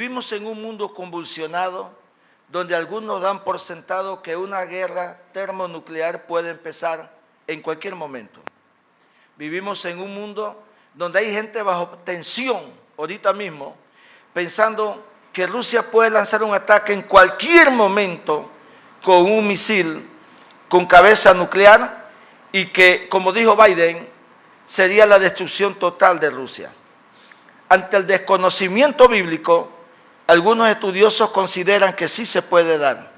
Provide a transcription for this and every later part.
Vivimos en un mundo convulsionado donde algunos dan por sentado que una guerra termonuclear puede empezar en cualquier momento. Vivimos en un mundo donde hay gente bajo tensión ahorita mismo, pensando que Rusia puede lanzar un ataque en cualquier momento con un misil con cabeza nuclear y que, como dijo Biden, sería la destrucción total de Rusia. Ante el desconocimiento bíblico, algunos estudiosos consideran que sí se puede dar.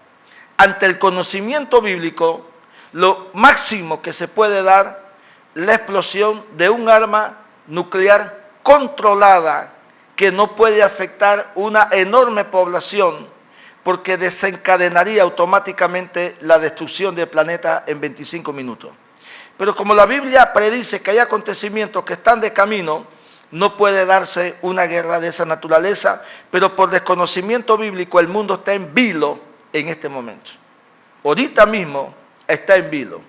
Ante el conocimiento bíblico, lo máximo que se puede dar es la explosión de un arma nuclear controlada que no puede afectar una enorme población porque desencadenaría automáticamente la destrucción del planeta en 25 minutos. Pero como la Biblia predice que hay acontecimientos que están de camino, no puede darse una guerra de esa naturaleza, pero por desconocimiento bíblico el mundo está en vilo en este momento. Ahorita mismo está en vilo.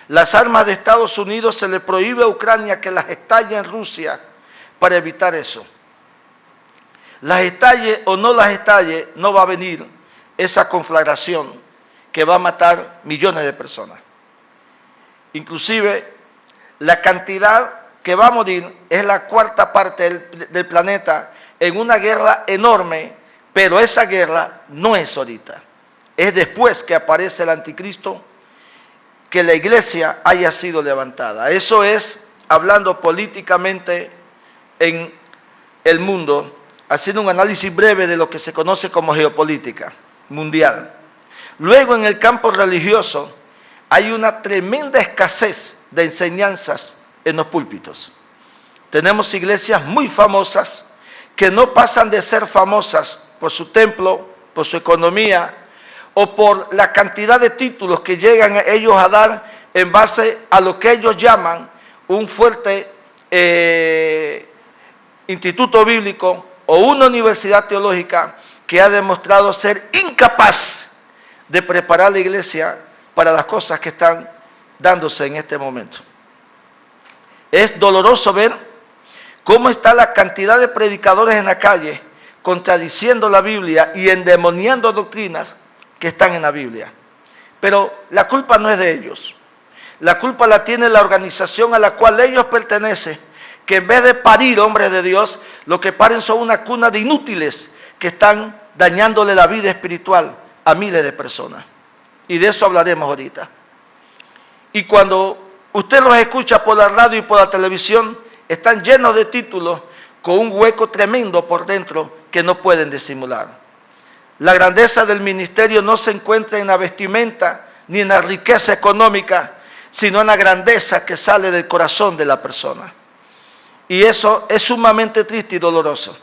Las armas de Estados Unidos se le prohíbe a Ucrania que las estalle en Rusia para evitar eso. Las estalle o no las estalle, no va a venir esa conflagración que va a matar millones de personas. Inclusive la cantidad que va a morir es la cuarta parte del planeta en una guerra enorme, pero esa guerra no es ahorita. Es después que aparece el anticristo que la iglesia haya sido levantada. Eso es hablando políticamente en el mundo, haciendo un análisis breve de lo que se conoce como geopolítica mundial. Luego, en el campo religioso, hay una tremenda escasez de enseñanzas en los púlpitos. Tenemos iglesias muy famosas que no pasan de ser famosas por su templo, por su economía o por la cantidad de títulos que llegan ellos a dar en base a lo que ellos llaman un fuerte instituto bíblico o una universidad teológica que ha demostrado ser incapaz de preparar la iglesia para las cosas que están dándose en este momento. Es doloroso ver cómo está la cantidad de predicadores en la calle contradiciendo la Biblia y endemoniando doctrinas que están en la Biblia. Pero la culpa no es de ellos. La culpa la tiene la organización a la cual ellos pertenecen, que en vez de parir hombres de Dios, lo que paren son una cuna de inútiles que están dañándole la vida espiritual a miles de personas. Y de eso hablaremos ahorita. Y cuando usted los escucha por la radio y por la televisión, están llenos de títulos con un hueco tremendo por dentro que no pueden disimular. La grandeza del ministerio no se encuentra en la vestimenta ni en la riqueza económica, sino en la grandeza que sale del corazón de la persona. Y eso es sumamente triste y doloroso.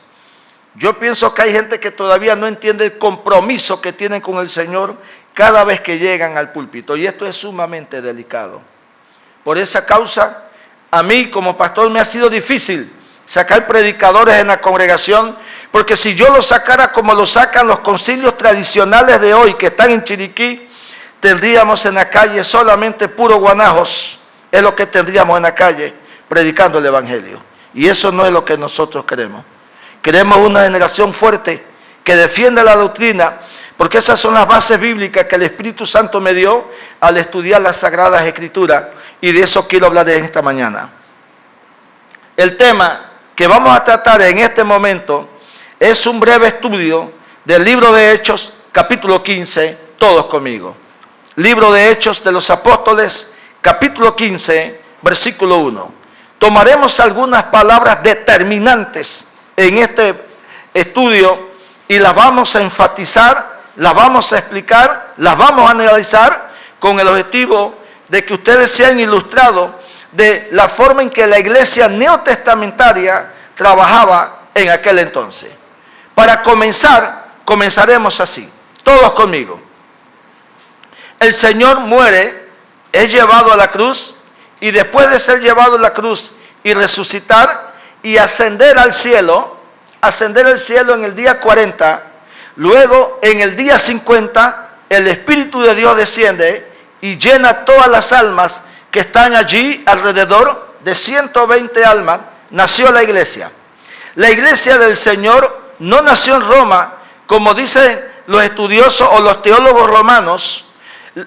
Yo pienso que hay gente que todavía no entiende el compromiso que tienen con el Señor cada vez que llegan al púlpito. Y esto es sumamente delicado. Por esa causa, a mí como pastor me ha sido difícil sacar predicadores en la congregación, porque si yo los sacara como lo sacan los concilios tradicionales de hoy que están en Chiriquí, tendríamos en la calle solamente puros guanajos, es lo que tendríamos en la calle predicando el evangelio. Y eso no es lo que nosotros queremos. Queremos una generación fuerte que defienda la doctrina, porque esas son las bases bíblicas que el Espíritu Santo me dio al estudiar las Sagradas Escrituras, y de eso quiero hablar en esta mañana. El tema que vamos a tratar en este momento es un breve estudio del libro de Hechos, capítulo 15, todos conmigo. Libro de Hechos de los Apóstoles, capítulo 15, versículo 1. Tomaremos algunas palabras determinantes en este estudio y las vamos a enfatizar, las vamos a explicar, las vamos a analizar con el objetivo de que ustedes sean ilustrados de la forma en que la iglesia neotestamentaria trabajaba en aquel entonces. Para comenzar, comenzaremos así, todos conmigo. El Señor muere, es llevado a la cruz, y después de ser llevado a la cruz y resucitar y ascender al cielo en el día 40, luego en el día 50, el Espíritu de Dios desciende y llena todas las almas que están allí, alrededor de 120 almas, nació la iglesia. La iglesia del Señor no nació en Roma, como dicen los estudiosos o los teólogos romanos,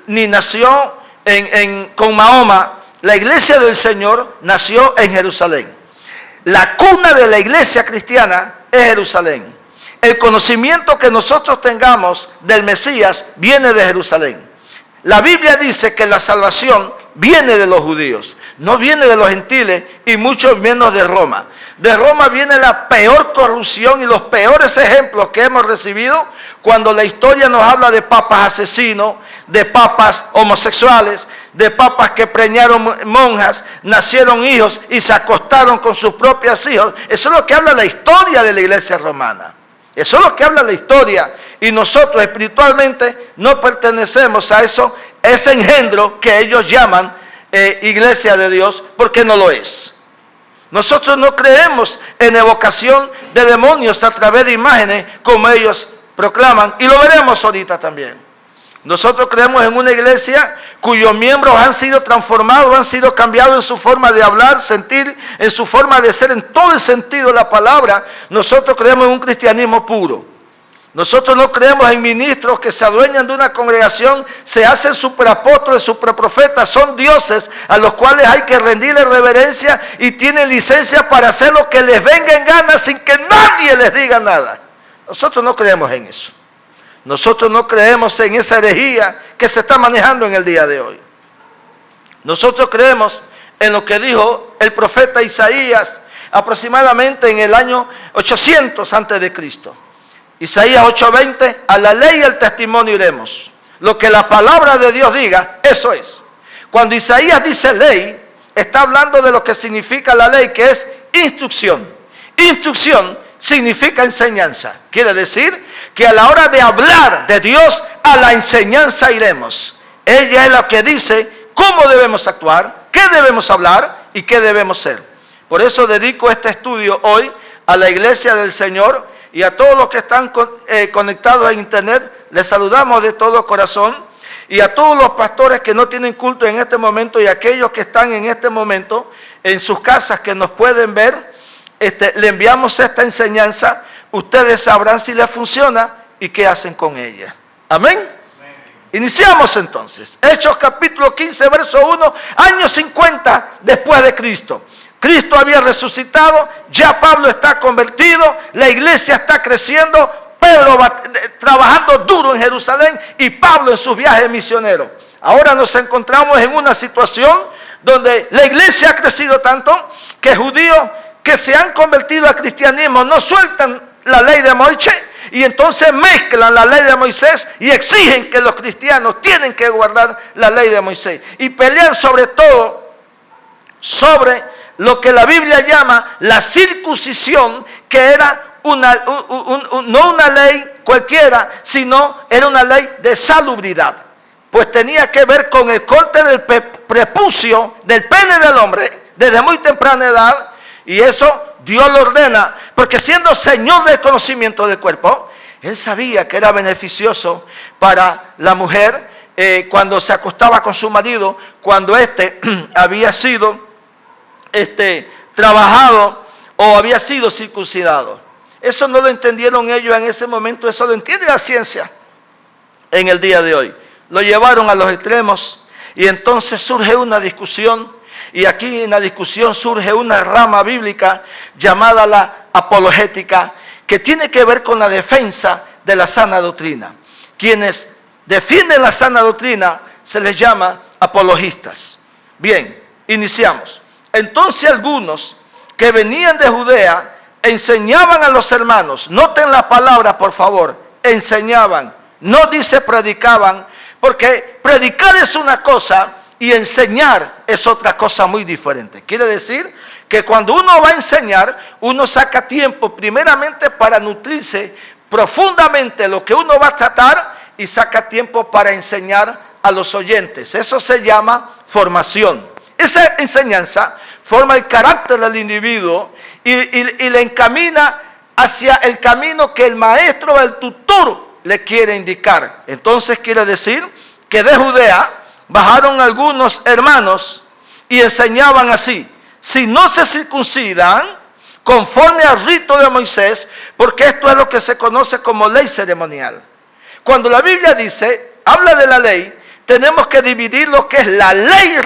ni nació con Mahoma. La iglesia del Señor nació en Jerusalén. La cuna de la iglesia cristiana es Jerusalén. El conocimiento que nosotros tengamos del Mesías viene de Jerusalén. La Biblia dice que la salvación viene de los judíos, no viene de los gentiles y mucho menos de Roma. De Roma viene la peor corrupción y los peores ejemplos que hemos recibido cuando la historia nos habla de papas asesinos, de papas homosexuales, de papas que preñaron monjas, nacieron hijos y se acostaron con sus propios hijos. Eso es lo que habla la historia de la iglesia romana. Eso es lo que habla la historia. Y nosotros espiritualmente no pertenecemos a eso, ese engendro que ellos llaman iglesia de Dios, porque no lo es. Nosotros no creemos en evocación de demonios a través de imágenes como ellos proclaman, y lo veremos ahorita también. Nosotros creemos en una iglesia cuyos miembros han sido transformados, han sido cambiados en su forma de hablar, sentir, en su forma de ser, en todo el sentido de la palabra. Nosotros creemos en un cristianismo puro. Nosotros no creemos en ministros que se adueñan de una congregación, se hacen superapóstoles, superprofetas, son dioses a los cuales hay que rendirle reverencia y tienen licencia para hacer lo que les venga en gana sin que nadie les diga nada. Nosotros no creemos en eso. Nosotros no creemos en esa herejía que se está manejando en el día de hoy. Nosotros creemos en lo que dijo el profeta Isaías aproximadamente en el año 800 antes de Cristo. Isaías 8:20, a la ley y al testimonio iremos. Lo que la palabra de Dios diga, eso es. Cuando Isaías dice ley, está hablando de lo que significa la ley, que es instrucción. Instrucción significa enseñanza. Quiere decir que a la hora de hablar de Dios, a la enseñanza iremos. Ella es la que dice cómo debemos actuar, qué debemos hablar y qué debemos ser. Por eso dedico este estudio hoy a la iglesia del Señor. Y a todos los que están conectados a internet, les saludamos de todo corazón. Y a todos los pastores que no tienen culto en este momento y aquellos que están en este momento en sus casas que nos pueden ver, le enviamos esta enseñanza. Ustedes sabrán si les funciona y qué hacen con ella. Amén. Iniciamos entonces. Hechos capítulo 15, verso 1, año 50 después de Cristo. Cristo había resucitado, ya Pablo está convertido, la iglesia está creciendo, Pedro va trabajando duro en Jerusalén y Pablo en sus viajes misioneros. Ahora nos encontramos en una situación donde la iglesia ha crecido tanto que judíos que se han convertido al cristianismo no sueltan la ley de Moisés y entonces mezclan la ley de Moisés y exigen que los cristianos tienen que guardar la ley de Moisés y pelean sobre todo sobre lo que la Biblia llama la circuncisión, que era no una ley cualquiera, sino era una ley de salubridad. Pues tenía que ver con el corte del prepucio, del pene del hombre, desde muy temprana edad, y eso Dios lo ordena, porque siendo Señor del conocimiento del cuerpo, Él sabía que era beneficioso para la mujer cuando se acostaba con su marido, cuando éste había sido trabajado o había sido circuncidado. Eso no lo entendieron ellos en ese momento, eso lo entiende la ciencia en el día de hoy. Lo llevaron a los extremos y entonces surge una discusión, y aquí en la discusión surge una rama bíblica llamada la apologética, que tiene que ver con la defensa de la sana doctrina. Quienes defienden la sana doctrina se les llama apologistas. Bien, iniciamos. Entonces algunos que venían de Judea enseñaban a los hermanos, noten la palabra por favor, enseñaban, no dice predicaban, porque predicar es una cosa y enseñar es otra cosa muy diferente. Quiere decir que cuando uno va a enseñar, uno saca tiempo primeramente para nutrirse profundamente lo que uno va a tratar y saca tiempo para enseñar a los oyentes. Eso se llama formación. Esa enseñanza forma el carácter del individuo y le encamina hacia el camino que el maestro, el tutor, le quiere indicar. Entonces quiere decir que de Judea bajaron algunos hermanos y enseñaban así: si no se circuncidan, conforme al rito de Moisés, porque esto es lo que se conoce como ley ceremonial. Cuando la Biblia dice, habla de la ley, tenemos que dividir lo que es la ley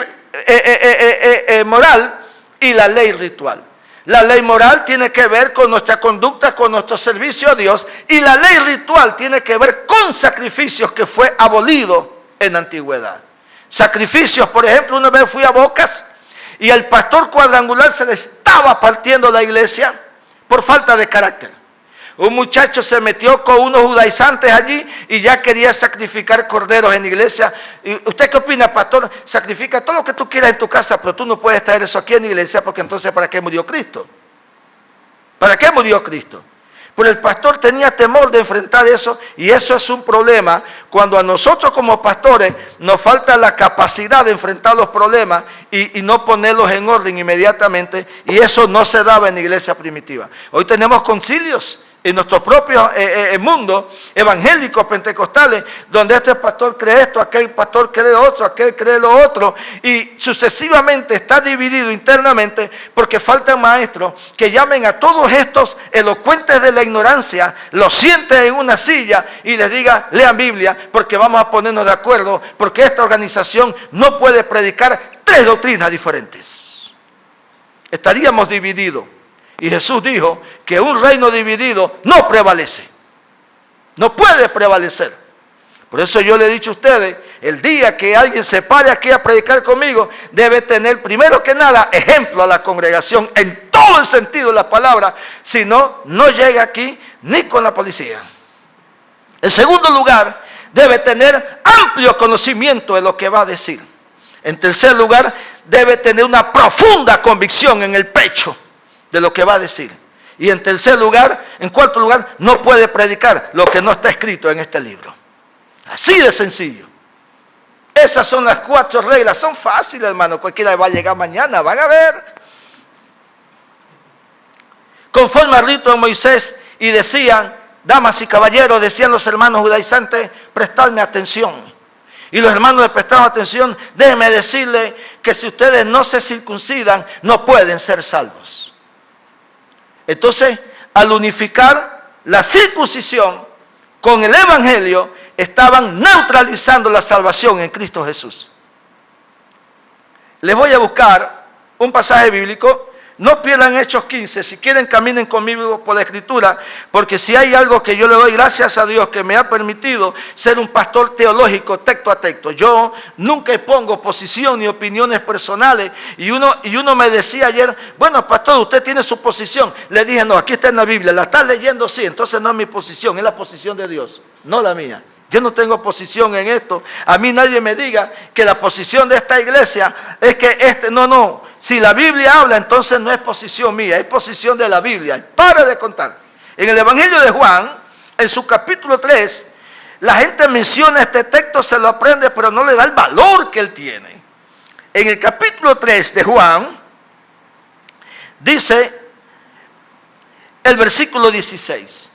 moral y la ley ritual. La ley moral tiene que ver con nuestra conducta, con nuestro servicio a Dios, y la ley ritual tiene que ver con sacrificios que fue abolido en la antigüedad. Sacrificios, por ejemplo, una vez fui a Bocas y el pastor cuadrangular se le estaba partiendo la iglesia por falta de carácter. Un muchacho se metió con unos judaizantes allí y ya quería sacrificar corderos en la iglesia. ¿Y usted qué opina, pastor? Sacrifica todo lo que tú quieras en tu casa, pero tú no puedes traer eso aquí en la iglesia, porque entonces ¿para qué murió Cristo? ¿Para qué murió Cristo? Pero el pastor tenía temor de enfrentar eso, y eso es un problema cuando a nosotros como pastores nos falta la capacidad de enfrentar los problemas y no ponerlos en orden inmediatamente, y eso no se daba en la iglesia primitiva. Hoy tenemos concilios en nuestro propio mundo, evangélicos, pentecostales, donde este pastor cree esto, aquel pastor cree lo otro, aquel cree lo otro, y sucesivamente está dividido internamente porque faltan maestros que llamen a todos estos elocuentes de la ignorancia, los sienten en una silla y les diga, lean Biblia, porque vamos a ponernos de acuerdo, porque esta organización no puede predicar 3 doctrinas diferentes. Estaríamos divididos. Y Jesús dijo que un reino dividido no prevalece. No puede prevalecer. Por eso yo le he dicho a ustedes, el día que alguien se pare aquí a predicar conmigo, debe tener primero que nada ejemplo a la congregación en todo el sentido de la palabra. Si no, no llega aquí ni con la policía. En segundo lugar, debe tener amplio conocimiento de lo que va a decir. En tercer lugar, debe tener una profunda convicción en el pecho de lo que va a decir. Y en tercer lugar, en cuarto lugar, no puede predicar lo que no está escrito en este libro. Así de sencillo. Esas son las 4 reglas. Son fáciles, hermano. Cualquiera va a llegar mañana, van a ver. Conforme al rito de Moisés, y decían, damas y caballeros, decían los hermanos judaizantes, prestadme atención. Y los hermanos le prestaron atención. Déjenme decirle que si ustedes no se circuncidan, no pueden ser salvos. Entonces, al unificar la circuncisión con el evangelio, estaban neutralizando la salvación en Cristo Jesús. Les voy a buscar un pasaje bíblico. No pierdan Hechos 15, si quieren caminen conmigo por la Escritura, porque si hay algo que yo le doy gracias a Dios que me ha permitido ser un pastor teológico texto a texto. Yo nunca pongo posición ni opiniones personales, y uno me decía ayer, bueno, pastor, usted tiene su posición. Le dije, no, aquí está en la Biblia, la está leyendo, sí, entonces no es mi posición, es la posición de Dios, no la mía. Yo no tengo posición en esto. A mí nadie me diga que la posición de esta iglesia es que no. Si la Biblia habla, entonces no es posición mía, es posición de la Biblia. Para de contar. En el Evangelio de Juan, en su capítulo 3, la gente menciona este texto, se lo aprende, pero no le da el valor que él tiene. En el capítulo 3 de Juan, dice el versículo 16,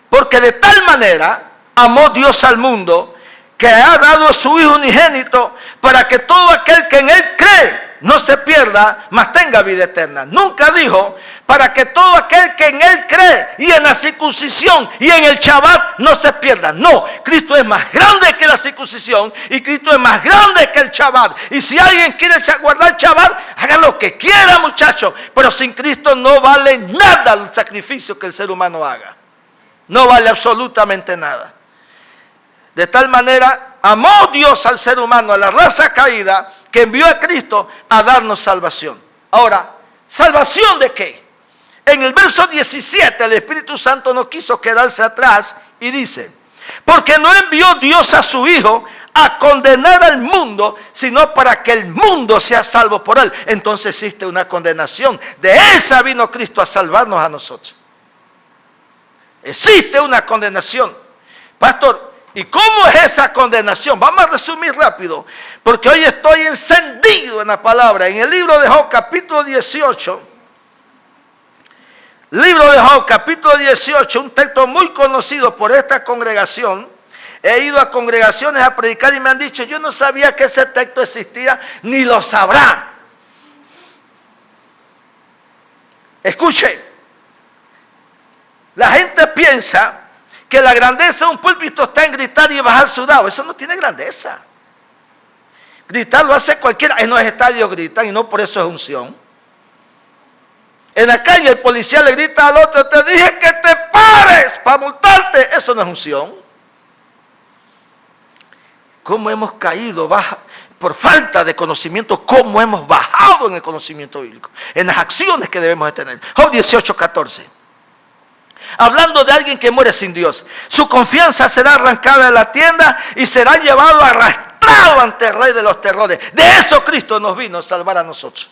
porque de tal manera amó Dios al mundo, que ha dado a su Hijo unigénito, para que todo aquel que en Él cree no se pierda, mas tenga vida eterna. Nunca dijo, para que todo aquel que en Él cree, y en la circuncisión, y en el Shabbat, no se pierda. No, Cristo es más grande que la circuncisión, y Cristo es más grande que el Shabbat. Y si alguien quiere guardar el Shabbat, haga lo que quiera, muchachos, pero sin Cristo no vale nada el sacrificio que el ser humano haga. No vale absolutamente nada. De tal manera amó Dios al ser humano, a la raza caída, que envió a Cristo a darnos salvación. Ahora, ¿salvación de qué? En el verso 17 el Espíritu Santo no quiso quedarse atrás y dice, porque no envió Dios a su Hijo a condenar al mundo, sino para que el mundo sea salvo por Él. Entonces existe una condenación. De esa vino Cristo a salvarnos a nosotros. Existe una condenación. Pastor, ¿y cómo es esa condenación? Vamos a resumir rápido, porque hoy estoy encendido en la palabra. En el libro de Job, capítulo 18, libro de Job, capítulo 18, un texto muy conocido por esta congregación. He ido a congregaciones a predicar y me han dicho, yo no sabía que ese texto existía, ni lo sabrá. Escuche, La gente piensa que la grandeza de un púlpito está en gritar y bajar sudado. Eso no tiene grandeza. Gritar lo hace cualquiera. En los estadios gritan y no por eso es unción. En la calle el policía le grita al otro, te dije que te pares para multarte. Eso no es unción. ¿Cómo hemos caído por falta de conocimiento? ¿Cómo hemos bajado en el conocimiento bíblico? En las acciones que debemos de tener. Job 18:14. Hablando de alguien que muere sin Dios. Su confianza será arrancada de la tienda y será llevado arrastrado ante el Rey de los terrores. De eso Cristo nos vino a salvar a nosotros.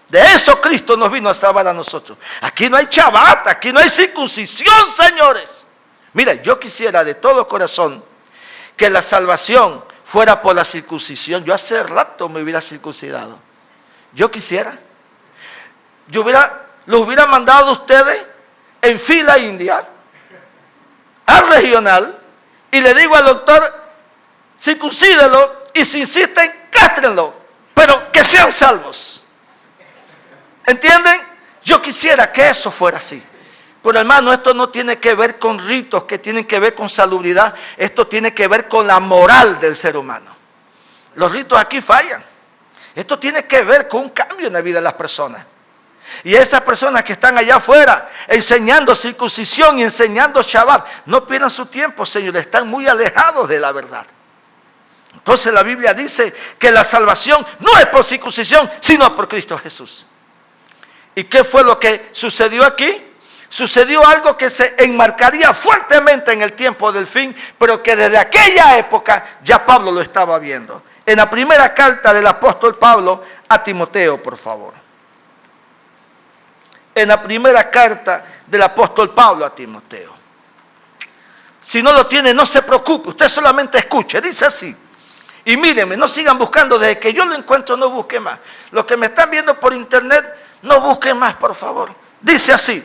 De eso Cristo nos vino a salvar a nosotros. Aquí no hay chavata, aquí no hay circuncisión, señores. Mira, yo quisiera de todo corazón que la salvación fuera por la circuncisión. Yo hace rato me hubiera circuncidado. Yo quisiera. Los hubiera mandado a ustedes en fila india al regional y le digo al doctor, circuncídelo y si insisten, castrenlo, pero que sean salvos. ¿Entienden? Yo quisiera que eso fuera así. Pero hermano, esto no tiene que ver con ritos que tienen que ver con salubridad. Esto tiene que ver con la moral del ser humano. Los ritos aquí fallan. Esto tiene que ver con un cambio en la vida de las personas. Y esas personas que están allá afuera enseñando circuncisión y enseñando Shabbat, no pierdan su tiempo, señores, están muy alejados de la verdad. Entonces la Biblia dice que la salvación no es por circuncisión, sino por Cristo Jesús. ¿Y qué fue lo que sucedió aquí? Sucedió algo que se enmarcaría fuertemente en el tiempo del fin, pero que desde aquella época ya Pablo lo estaba viendo. En la primera carta del apóstol Pablo a Timoteo, por favor. En la primera carta del apóstol Pablo a Timoteo. Si no lo tiene, no se preocupe, usted solamente escuche, dice así. Y mírenme, no sigan buscando, desde que yo lo encuentro no busquen más. Los que me están viendo por internet, no busquen más, por favor. Dice así,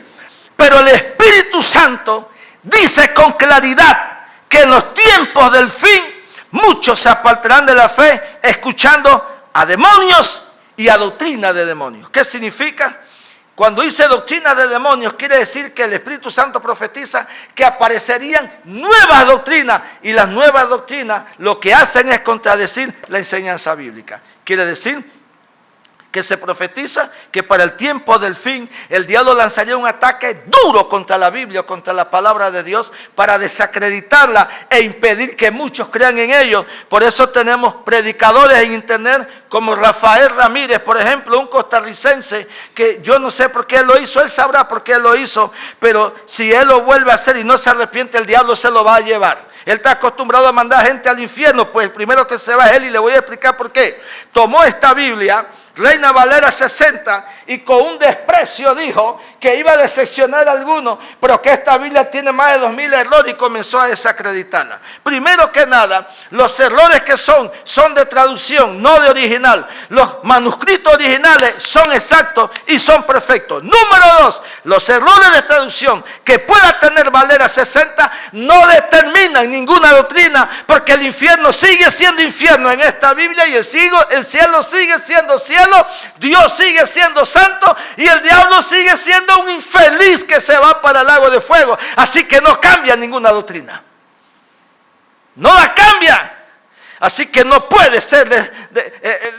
pero el Espíritu Santo dice con claridad que en los tiempos del fin muchos se apartarán de la fe escuchando a demonios y a doctrina de demonios. ¿Qué significa? Cuando dice doctrina de demonios, quiere decir que el Espíritu Santo profetiza que aparecerían nuevas doctrinas, y las nuevas doctrinas lo que hacen es contradecir la enseñanza bíblica. Quiere decir que se profetiza que para el tiempo del fin el diablo lanzaría un ataque duro contra la Biblia, contra la palabra de Dios, para desacreditarla e impedir que muchos crean en ello. Por eso tenemos predicadores en internet como Rafael Ramírez, por ejemplo, un costarricense que yo no sé por qué lo hizo, él sabrá por qué lo hizo, pero si él lo vuelve a hacer y no se arrepiente, el diablo se lo va a llevar. Él está acostumbrado a mandar gente al infierno, pues el primero que se va es él, y le voy a explicar por qué. Tomó esta Biblia, Reina Valera 60, y con un desprecio dijo que iba a decepcionar a algunos, pero que esta Biblia tiene más de 2000 errores, y comenzó a desacreditarla. Primero que nada, los errores que son de traducción, no de original. Los manuscritos originales son exactos y son perfectos. Número 2, los errores de traducción que pueda tener Valera 60 no determinan ninguna doctrina, porque el infierno sigue siendo infierno en esta Biblia y el cielo sigue siendo cielo, Dios sigue siendo santo y el diablo sigue siendo un infeliz que se va para el lago de fuego. Así que no cambia ninguna doctrina. No la cambia. Así que no puede ser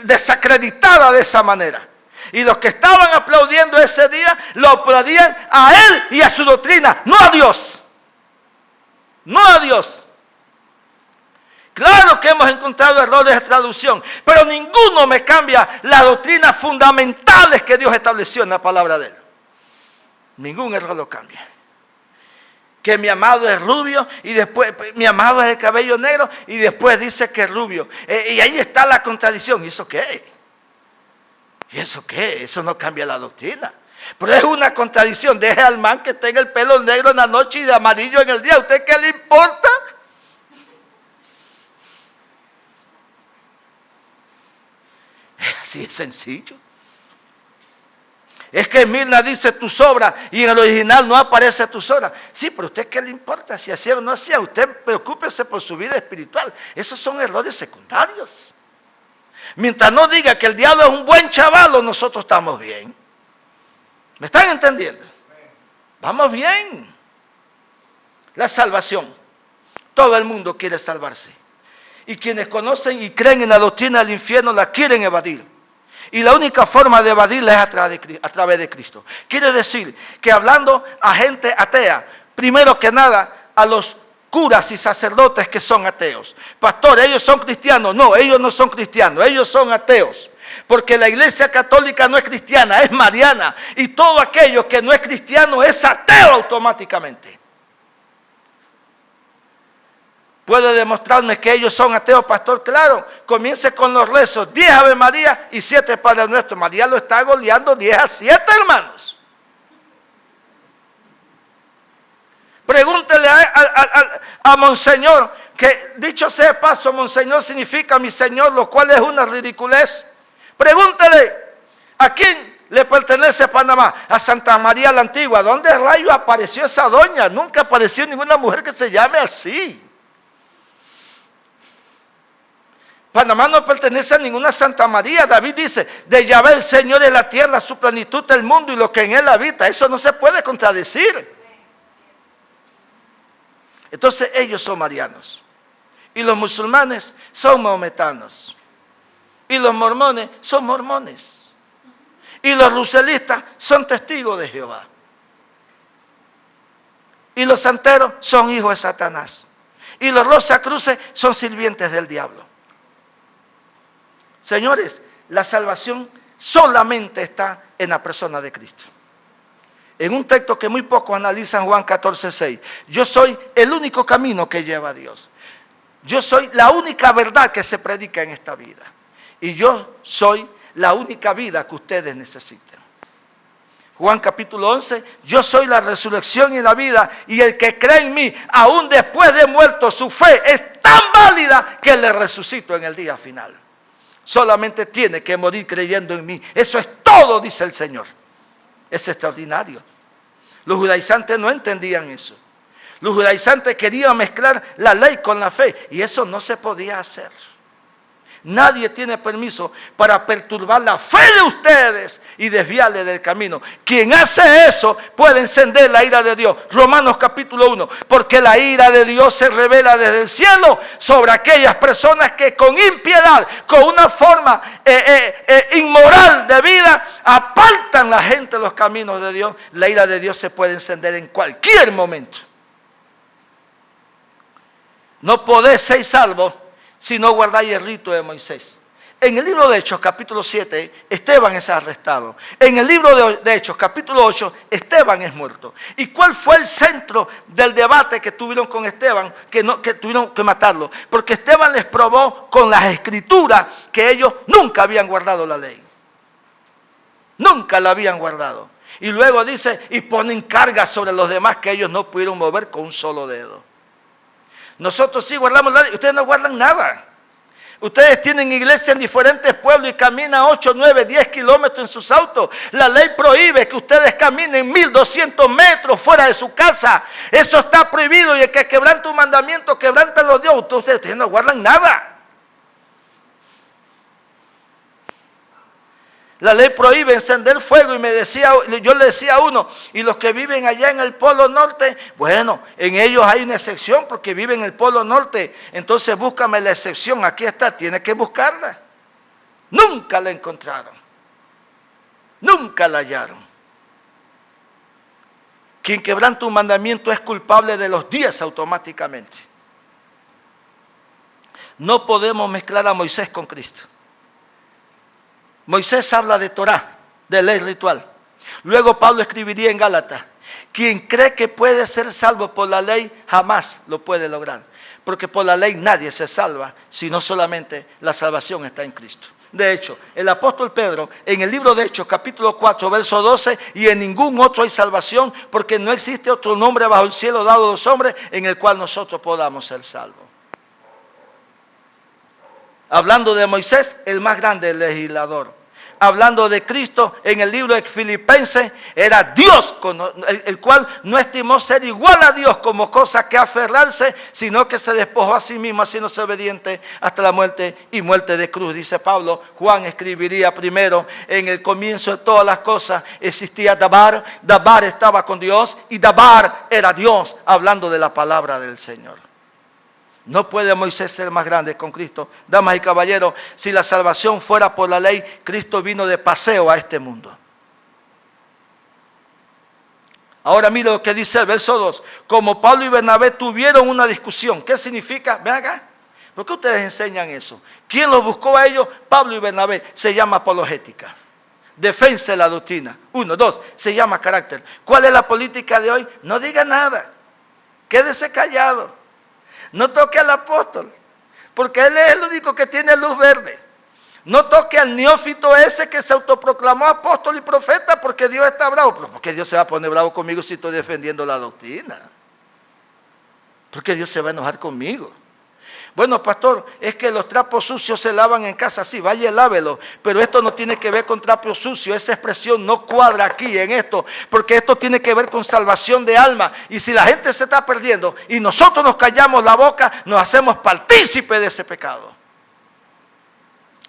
desacreditada de esa manera. Y los que estaban aplaudiendo ese día, lo aplaudían a él y a su doctrina, no a Dios. No a Dios. Claro que hemos encontrado errores de traducción, pero ninguno me cambia las doctrinas fundamentales que Dios estableció en la palabra de él. Ningún error lo cambia. Que mi amado es rubio y después mi amado es de cabello negro y después dice que es rubio. Y ahí está la contradicción. ¿Y eso qué? ¿Y eso qué? Eso no cambia la doctrina. Pero es una contradicción. Deje al man que tenga el pelo negro en la noche y de amarillo en el día. ¿A usted qué le importa? Así es sencillo. Es que Mirna dice tus obras y en el original no aparece tus obras. Sí, pero a usted qué le importa si hacía o no hacía. Usted preocúpese por su vida espiritual. Esos son errores secundarios. Mientras no diga que el diablo es un buen chavalo, nosotros estamos bien. ¿Me están entendiendo? Vamos bien. la salvación. Todo el mundo quiere salvarse. Y quienes conocen y creen en la doctrina del infierno la quieren evadir. Y la única forma de evadirla es a través de Cristo. Quiere decir que hablando a gente atea, primero que nada a los curas y sacerdotes que son ateos. Pastor, ¿ellos son cristianos? No, ellos no son cristianos, ellos son ateos. Porque la iglesia católica no es cristiana, es mariana. Y todo aquello que no es cristiano es ateo automáticamente. ¿Puede demostrarme que ellos son ateos, pastor? Claro, comience con los rezos, 10 Ave María y 7 Padre Nuestro. María lo está goleando 10-7, hermanos. Pregúntele a Monseñor, que dicho sea de paso, Monseñor significa mi Señor, lo cual es una ridiculez. Pregúntele, ¿a quién le pertenece Panamá? A Santa María la Antigua. ¿Dónde rayo apareció esa doña? Nunca apareció ninguna mujer que se llame así. Panamá no pertenece a ninguna Santa María. David dice, de Yahvé el Señor es la tierra, su plenitud el mundo y lo que en él habita. Eso no se puede contradecir. Entonces ellos son marianos. Y los musulmanes son mahometanos. Y los mormones son mormones. Y los ruselistas son testigos de Jehová. Y los santeros son hijos de Satanás. Y los rosacruces son sirvientes del diablo. Señores, la salvación solamente está en la persona de Cristo. En un texto que muy pocos analizan, Juan 14:6. Yo soy el único camino que lleva a Dios. Yo soy la única verdad que se predica en esta vida. Y yo soy la única vida que ustedes necesitan. Juan capítulo 11, yo soy la resurrección y la vida, y el que cree en mí, aún después de muerto, su fe es tan válida que le resucito en el día final. Solamente tiene que morir creyendo en mí. Eso es todo, dice el Señor. Es extraordinario. Los judaizantes no entendían eso. Los judaizantes querían mezclar la ley con la fe, y eso no se podía hacer. Nadie tiene permiso para perturbar la fe de ustedes y desviarle del camino. Quien hace eso puede encender la ira de Dios. Romanos capítulo 1. Porque la ira de Dios se revela desde el cielo sobre aquellas personas que con impiedad, con una forma inmoral de vida, apartan la gente de los caminos de Dios. La ira de Dios se puede encender en cualquier momento. No podés ser salvo si no guardáis el rito de Moisés. En el libro de Hechos, capítulo 7, Esteban es arrestado. En el libro de Hechos, capítulo 8, Esteban es muerto. ¿Y cuál fue el centro del debate que tuvieron con Esteban? Que tuvieron que matarlo. Porque Esteban les probó con las escrituras que ellos nunca habían guardado la ley. Nunca la habían guardado. Y luego dice, y ponen cargas sobre los demás que ellos no pudieron mover con un solo dedo. Nosotros sí guardamos la ley, ustedes no guardan nada. Ustedes tienen iglesia en diferentes pueblos y caminan 8, 9, 10 kilómetros en sus autos. La ley prohíbe que ustedes caminen 1200 metros fuera de su casa. Eso está prohibido, y el que quebranta un mandamiento, quebranta los Dios. Ustedes no guardan nada. La ley prohíbe encender fuego, y yo le decía a uno, y los que viven allá en el Polo Norte, bueno, en ellos hay una excepción porque viven en el Polo Norte, entonces búscame la excepción, aquí está, tienes que buscarla. Nunca la encontraron, nunca la hallaron. Quien quebranta un mandamiento es culpable de los 10 automáticamente. No podemos mezclar a Moisés con Cristo. Moisés habla de Torá, de ley ritual. Luego Pablo escribiría en Gálatas, quien cree que puede ser salvo por la ley, jamás lo puede lograr. Porque por la ley nadie se salva, sino solamente la salvación está en Cristo. De hecho, el apóstol Pedro, en el libro de Hechos, capítulo 4, verso 12, y en ningún otro hay salvación, porque no existe otro nombre bajo el cielo dado a los hombres en el cual nosotros podamos ser salvos. Hablando de Moisés, el más grande legislador. hablando de Cristo en el libro de Filipenses, era Dios, el cual no estimó ser igual a Dios como cosa que aferrarse, sino que se despojó a sí mismo, haciéndose obediente hasta la muerte y muerte de cruz. Dice Pablo, Juan escribiría primero, en el comienzo de todas las cosas existía Dabar, Dabar estaba con Dios y Dabar era Dios, hablando de la palabra del Señor. No puede Moisés ser más grande con Cristo. Damas y caballeros, si la salvación fuera por la ley, Cristo vino de paseo a este mundo. Ahora mire lo que dice el verso 2. Como Pablo y Bernabé tuvieron una discusión. ¿Qué significa? Ven acá. ¿Por qué ustedes enseñan eso? ¿Quién los buscó a ellos? Pablo y Bernabé. Se llama apologética. Defensa de la doctrina. 1, 2. Se llama carácter. ¿Cuál es la política de hoy? No diga nada. Quédese callado. No toque al apóstol, porque él es el único que tiene luz verde. No toque al neófito ese que se autoproclamó apóstol y profeta, porque Dios está bravo. Pero ¿por qué Dios se va a poner bravo conmigo si estoy defendiendo la doctrina? ¿Por qué Dios se va a enojar conmigo? Bueno, pastor, es que los trapos sucios se lavan en casa. Sí, vaya, lávelo. Pero esto no tiene que ver con trapos sucios. Esa expresión no cuadra aquí en esto. Porque esto tiene que ver con salvación de alma. Y si la gente se está perdiendo y nosotros nos callamos la boca, nos hacemos partícipes de ese pecado.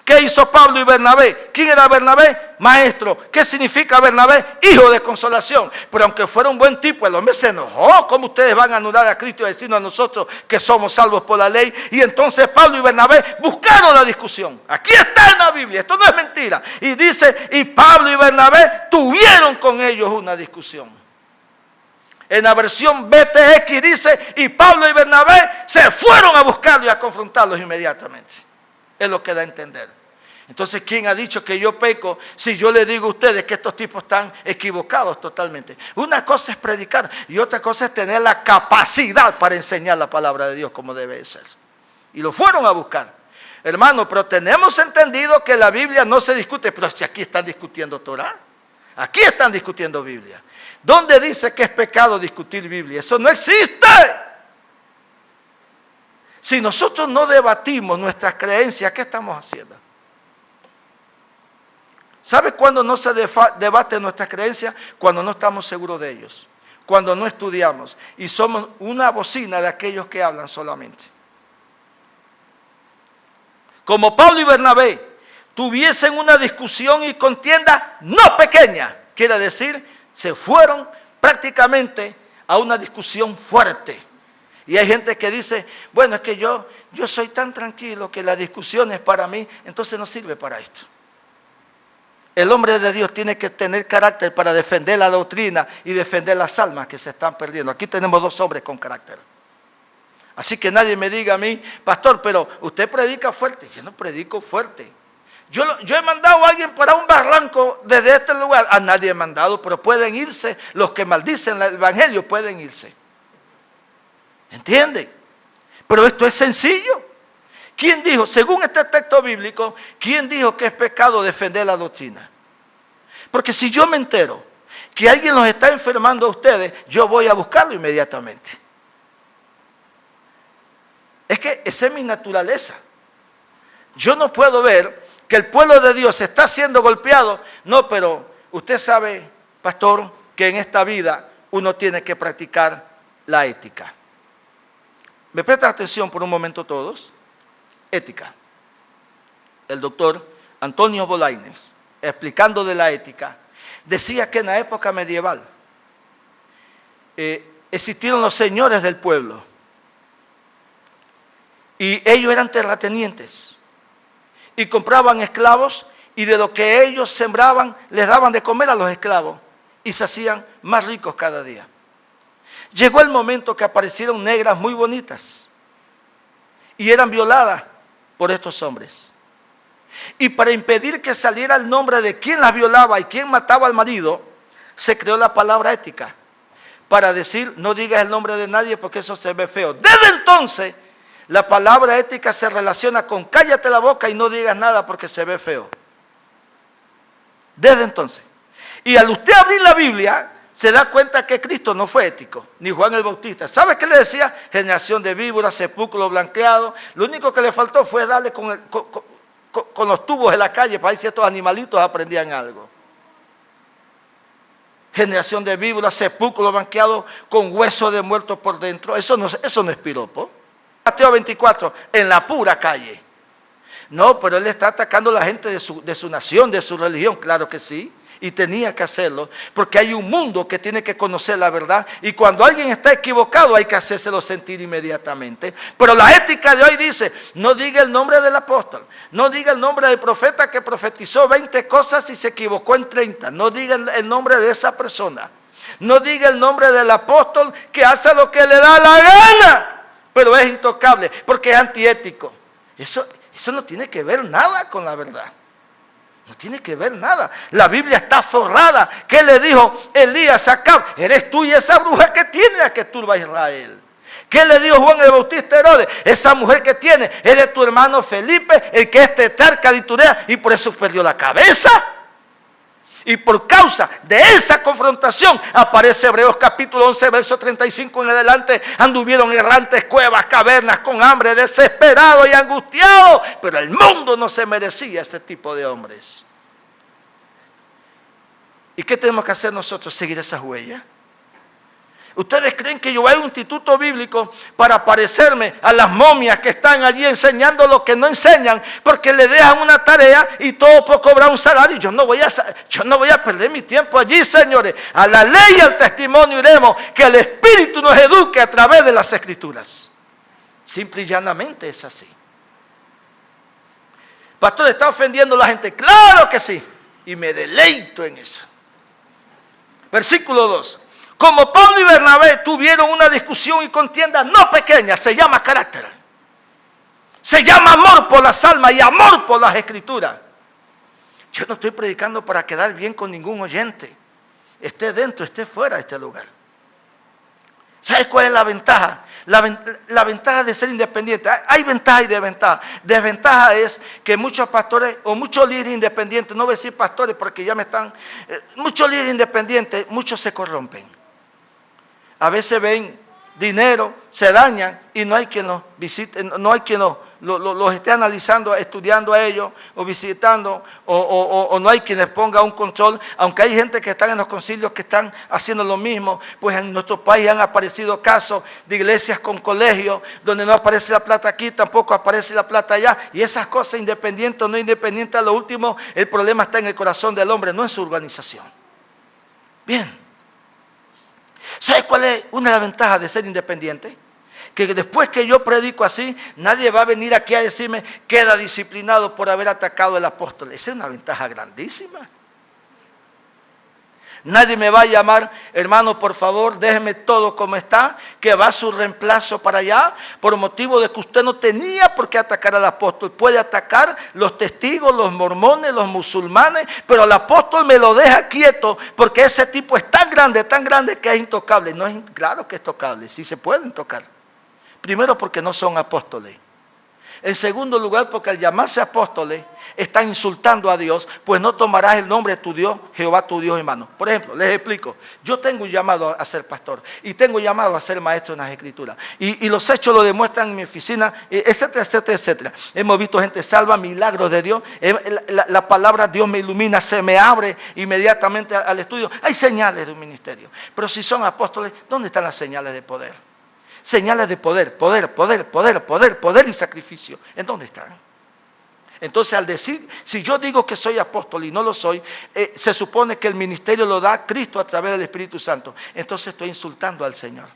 ¿Qué hizo Pablo y Bernabé? ¿Quién era Bernabé? Maestro. ¿Qué significa Bernabé? Hijo de consolación. Pero aunque fuera un buen tipo, el hombre se enojó. ¿Cómo ustedes van a anular a Cristo y decirnos a nosotros que somos salvos por la ley? Y entonces Pablo y Bernabé buscaron la discusión. Aquí está en la Biblia, esto no es mentira. Y dice, y Pablo y Bernabé tuvieron con ellos una discusión. En la versión BTX dice, y Pablo y Bernabé se fueron a buscarlos y a confrontarlos inmediatamente. Es lo que da a entender. Entonces, ¿quién ha dicho que yo peco si yo le digo a ustedes que estos tipos están equivocados totalmente? Una cosa es predicar y otra cosa es tener la capacidad para enseñar la palabra de Dios como debe ser. Y lo fueron a buscar. Hermano, pero tenemos entendido que la Biblia no se discute, pero si aquí están discutiendo Torah, aquí están discutiendo Biblia. ¿Dónde dice que es pecado discutir Biblia? Eso no existe. Si nosotros no debatimos nuestras creencias, ¿qué estamos haciendo? ¿Sabe cuándo no se debate nuestras creencias? Cuando no estamos seguros de ellos. Cuando no estudiamos. Y somos una bocina de aquellos que hablan solamente. Como Pablo y Bernabé tuviesen una discusión y contienda no pequeña. Quiere decir, se fueron prácticamente a una discusión fuerte. Y hay gente que dice, bueno, es que yo soy tan tranquilo que la discusión es para mí, entonces no sirve para esto. El hombre de Dios tiene que tener carácter para defender la doctrina y defender las almas que se están perdiendo. Aquí tenemos dos hombres con carácter. Así que nadie me diga a mí, pastor, pero usted predica fuerte. Yo no predico fuerte. Yo he mandado a alguien para un barranco desde este lugar. A nadie he mandado, pero pueden irse. Los que maldicen el evangelio pueden irse. ¿Entienden? Pero esto es sencillo. ¿Quién dijo, según este texto bíblico, quién dijo que es pecado defender la doctrina? Porque si yo me entero que alguien los está enfermando a ustedes, yo voy a buscarlo inmediatamente. Es que esa es mi naturaleza. Yo no puedo ver que el pueblo de Dios está siendo golpeado. No, pero usted sabe, pastor, que en esta vida uno tiene que practicar la ética. ¿Me prestan atención por un momento todos? Ética. El doctor Antonio Bolaños, explicando de la ética, decía que en la época medieval existieron los señores del pueblo y ellos eran terratenientes y compraban esclavos y de lo que ellos sembraban les daban de comer a los esclavos y se hacían más ricos cada día. Llegó el momento que aparecieron negras muy bonitas y eran violadas por estos hombres. Y para impedir que saliera el nombre de quién las violaba y quién mataba al marido, se creó la palabra ética. Para decir, no digas el nombre de nadie porque eso se ve feo. Desde entonces, la palabra ética se relaciona con cállate la boca y no digas nada porque se ve feo. Desde entonces. Y al usted abrir la Biblia, se da cuenta que Cristo no fue ético, ni Juan el Bautista. ¿Sabe qué le con generación de víboras, sepulcro blanqueado? Lo único que le faltó fue darle con con los tubos en la calle para ver si estos animalitos aprendían algo. Generación de víboras, sepulcro banqueado con huesos de muertos por dentro. Eso no es piropo. Mateo 24, en la pura calle. No, pero él está atacando a la gente de su nación, de su religión. Claro que sí. Y tenía que hacerlo, porque hay un mundo que tiene que conocer la verdad, y cuando alguien está equivocado hay que hacérselo sentir inmediatamente. Pero la ética de hoy dice, no diga el nombre del apóstol, no diga el nombre del profeta que profetizó 20 cosas y se equivocó en 30, no diga el nombre de esa persona, no diga el nombre del apóstol que hace lo que le da la gana, pero es intocable, porque es antiético. Eso no tiene que ver nada con la verdad. No tiene que ver nada. La Biblia está forrada. ¿Qué le dijo Elías a Acab? Eres tú y esa bruja que tiene la que turba a Israel. ¿Qué le dijo Juan el Bautista a Herodes? Esa mujer que tiene es de tu hermano Felipe, el que es tetrarca de Iturea, y por eso perdió la cabeza. Y por causa de esa confrontación aparece Hebreos capítulo 11, verso 35 en adelante. Anduvieron errantes, cuevas, cavernas, con hambre, desesperados y angustiados. Pero el mundo no se merecía ese tipo de hombres. ¿Y qué tenemos que hacer nosotros? Seguir esas huellas. ¿Ustedes creen que yo voy a un instituto bíblico para parecerme a las momias que están allí enseñando lo que no enseñan, porque le dejan una tarea y todo por cobrar un salario? Yo no voy a perder mi tiempo allí, señores. A la ley y al testimonio iremos, que el Espíritu nos eduque a través de las Escrituras. Simple y llanamente es así. Pastor, ¿está ofendiendo a la gente? Claro que sí. Y me deleito en eso. Versículo 2. Como Pablo y Bernabé tuvieron una discusión y contienda no pequeña, se llama carácter. Se llama amor por las almas y amor por las Escrituras. Yo no estoy predicando para quedar bien con ningún oyente. Esté dentro, esté fuera de este lugar. ¿Sabes cuál es la ventaja? La ventaja de ser independiente. Hay ventaja y desventaja. Desventaja es que muchos pastores o muchos líderes independientes, no voy a decir pastores porque ya me están... muchos líderes independientes, muchos se corrompen. A veces ven dinero, se dañan y no hay quien los visite, no hay quien los esté analizando, estudiando a ellos o visitando, o no hay quien les ponga un control. Aunque hay gente que están en los concilios que están haciendo lo mismo, pues en nuestro país han aparecido casos de iglesias con colegios donde no aparece la plata aquí, tampoco aparece la plata allá, y esas cosas, independientes o no independientes, a lo último el problema está en el corazón del hombre, no en su organización. Bien. ¿Sabe cuál es una de las ventajas de ser independiente? Que después que yo predico así, nadie va a venir aquí a decirme, queda disciplinado por haber atacado al apóstol. Esa es una ventaja grandísima. Nadie me va a llamar, hermano, por favor, déjeme todo como está, que va su reemplazo para allá, por motivo de que usted no tenía por qué atacar al apóstol. Puede atacar los testigos, los mormones, los musulmanes, pero al apóstol me lo deja quieto, porque ese tipo es tan grande que es intocable. No es, claro que es tocable, sí se pueden tocar. Primero porque no son apóstoles. En segundo lugar, porque al llamarse apóstoles, están insultando a Dios, pues no tomarás el nombre de tu Dios, Jehová tu Dios, en mano. Por ejemplo, les explico, yo tengo un llamado a ser pastor, y tengo llamado a ser maestro en las Escrituras, y los hechos lo demuestran en mi oficina, etcétera, etcétera, etcétera. Hemos visto gente salva, milagros de Dios, la palabra Dios me ilumina, se me abre inmediatamente al estudio. Hay señales de un ministerio, pero si son apóstoles, ¿dónde están las señales de poder? Señales de poder y sacrificio. ¿En dónde están? Entonces, al decir, si yo digo que soy apóstol y no lo soy, se supone que el ministerio lo da Cristo a través del Espíritu Santo. Entonces estoy insultando al Señor.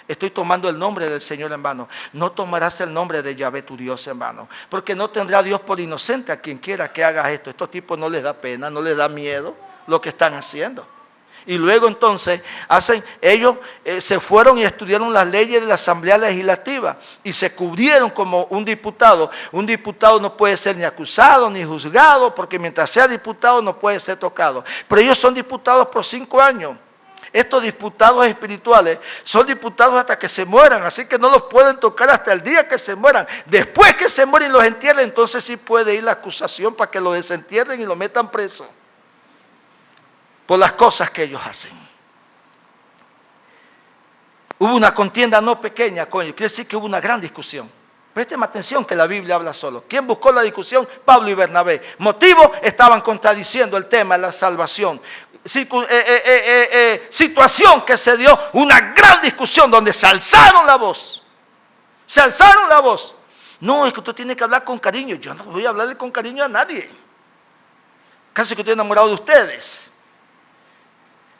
Estoy tomando el nombre del Señor en vano. No tomarás el nombre de Yahvé tu Dios en vano, porque no tendrá Dios por inocente a quien quiera que haga esto. Estos tipos no les da pena, no les da miedo lo que están haciendo. Y luego entonces ellos se fueron y estudiaron las leyes de la Asamblea Legislativa y se cubrieron como un diputado. Un diputado no puede ser ni acusado ni juzgado, porque mientras sea diputado no puede ser tocado. Pero ellos son diputados por 5 años. Estos diputados espirituales son diputados hasta que se mueran, así que no los pueden tocar hasta el día que se mueran. Después que se mueren y los entierren, entonces sí puede ir la acusación para que lo desentierren y lo metan preso por las cosas que ellos hacen. Hubo una contienda no pequeña con ellos, quiere decir que hubo una gran discusión. Présteme atención que la Biblia habla solo. ¿Quién buscó la discusión? Pablo y Bernabé. Motivo, estaban contradiciendo el tema de la salvación. Situación que se dio una gran discusión donde se alzaron la voz. Se alzaron la voz. No, es que usted tiene que hablar con cariño. Yo no voy a hablarle con cariño a nadie. Casi que estoy enamorado de ustedes.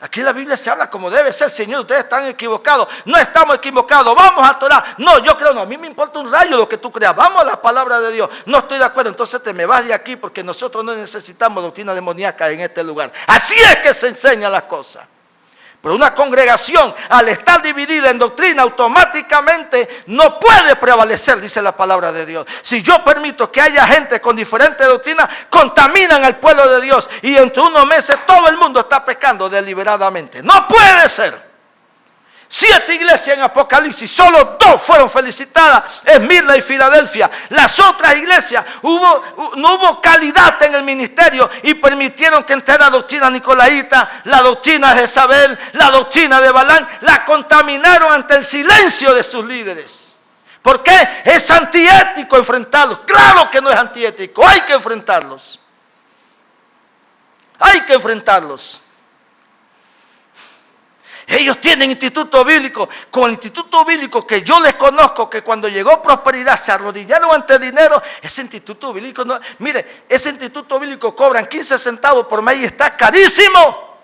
Aquí en la Biblia se habla como debe ser, Señor, ustedes están equivocados. No estamos equivocados, vamos a Torah. No, yo creo, no, a mí me importa un rayo lo que tú creas. Vamos a la palabra de Dios. No estoy de acuerdo, entonces te me vas de aquí porque nosotros no necesitamos doctrina demoníaca en este lugar. Así es que se enseñan las cosas. Pero una congregación, al estar dividida en doctrina, automáticamente no puede prevalecer, dice la palabra de Dios. Si yo permito que haya gente con diferentes doctrinas, contaminan al pueblo de Dios. Y entre unos meses todo el mundo está pecando deliberadamente. No puede ser. 7 iglesias en Apocalipsis, solo 2 fueron felicitadas, Esmirna y Filadelfia. Las otras iglesias no hubo calidad en el ministerio y permitieron que entrara la doctrina nicolaíta, la doctrina de Jezabel, la doctrina de Balán, la contaminaron ante el silencio de sus líderes. ¿Por qué? Es antiético enfrentarlos. Claro que no es antiético, hay que enfrentarlos. Hay que enfrentarlos. Ellos tienen instituto bíblico, con el instituto bíblico que yo les conozco, que cuando llegó prosperidad se arrodillaron ante el dinero. Ese instituto bíblico, no, mire, ese instituto bíblico cobran 15 centavos por mes y está carísimo.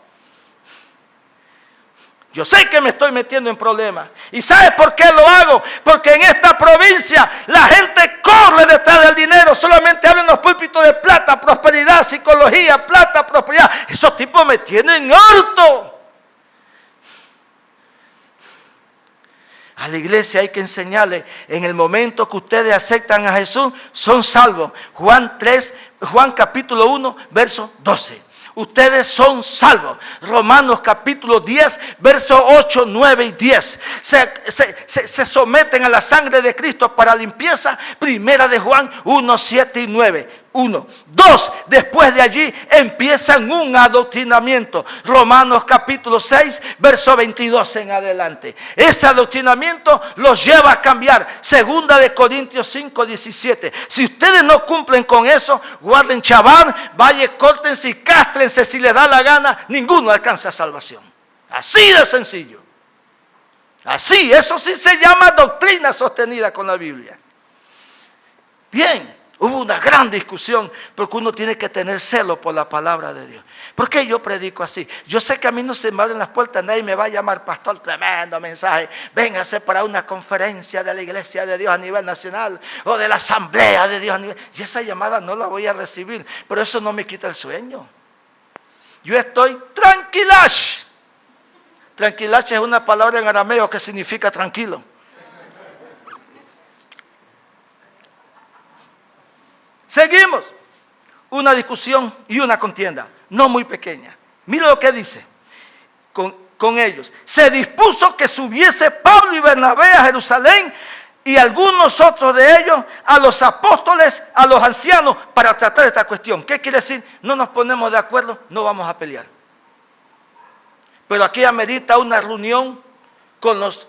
Yo sé que me estoy metiendo en problemas. ¿Y sabe por qué lo hago? Porque en esta provincia la gente corre detrás del dinero. Solamente hablan los púlpitos de plata, prosperidad, psicología, plata, prosperidad. Esos tipos me tienen harto. A la iglesia hay que enseñarle, en el momento que ustedes aceptan a Jesús, son salvos. Juan capítulo 1, verso 12. Ustedes son salvos. Romanos capítulo 10, versos 8, 9 y 10. Se someten a la sangre de Cristo para limpieza. Primera de Juan 1, 7 y 9. 1. 2. Después de allí empiezan un adoctrinamiento. Romanos capítulo 6, verso 22 en adelante. Ese adoctrinamiento los lleva a cambiar. Segunda de Corintios 5, 17. Si ustedes no cumplen con eso, guarden chaval, vayan, córtense y cástrense si les da la gana. Ninguno alcanza salvación. Así de sencillo. Así, eso sí se llama doctrina sostenida con la Biblia. Bien. Hubo una gran discusión porque uno tiene que tener celo por la palabra de Dios. ¿Por qué yo predico así? Yo sé que a mí no se me abren las puertas, nadie me va a llamar pastor, tremendo mensaje. Véngase para una conferencia de la Iglesia de Dios a nivel nacional o de la Asamblea de Dios a nivel. Y esa llamada no la voy a recibir, pero eso no me quita el sueño. Yo estoy tranquilash. Tranquilash es una palabra en arameo que significa tranquilo. Seguimos. Una discusión y una contienda, no muy pequeña. Mira lo que dice con ellos. Se dispuso que subiese Pablo y Bernabé a Jerusalén y algunos otros de ellos a los apóstoles, a los ancianos, para tratar esta cuestión. ¿Qué quiere decir? No nos ponemos de acuerdo, no vamos a pelear. Pero aquí amerita una reunión con los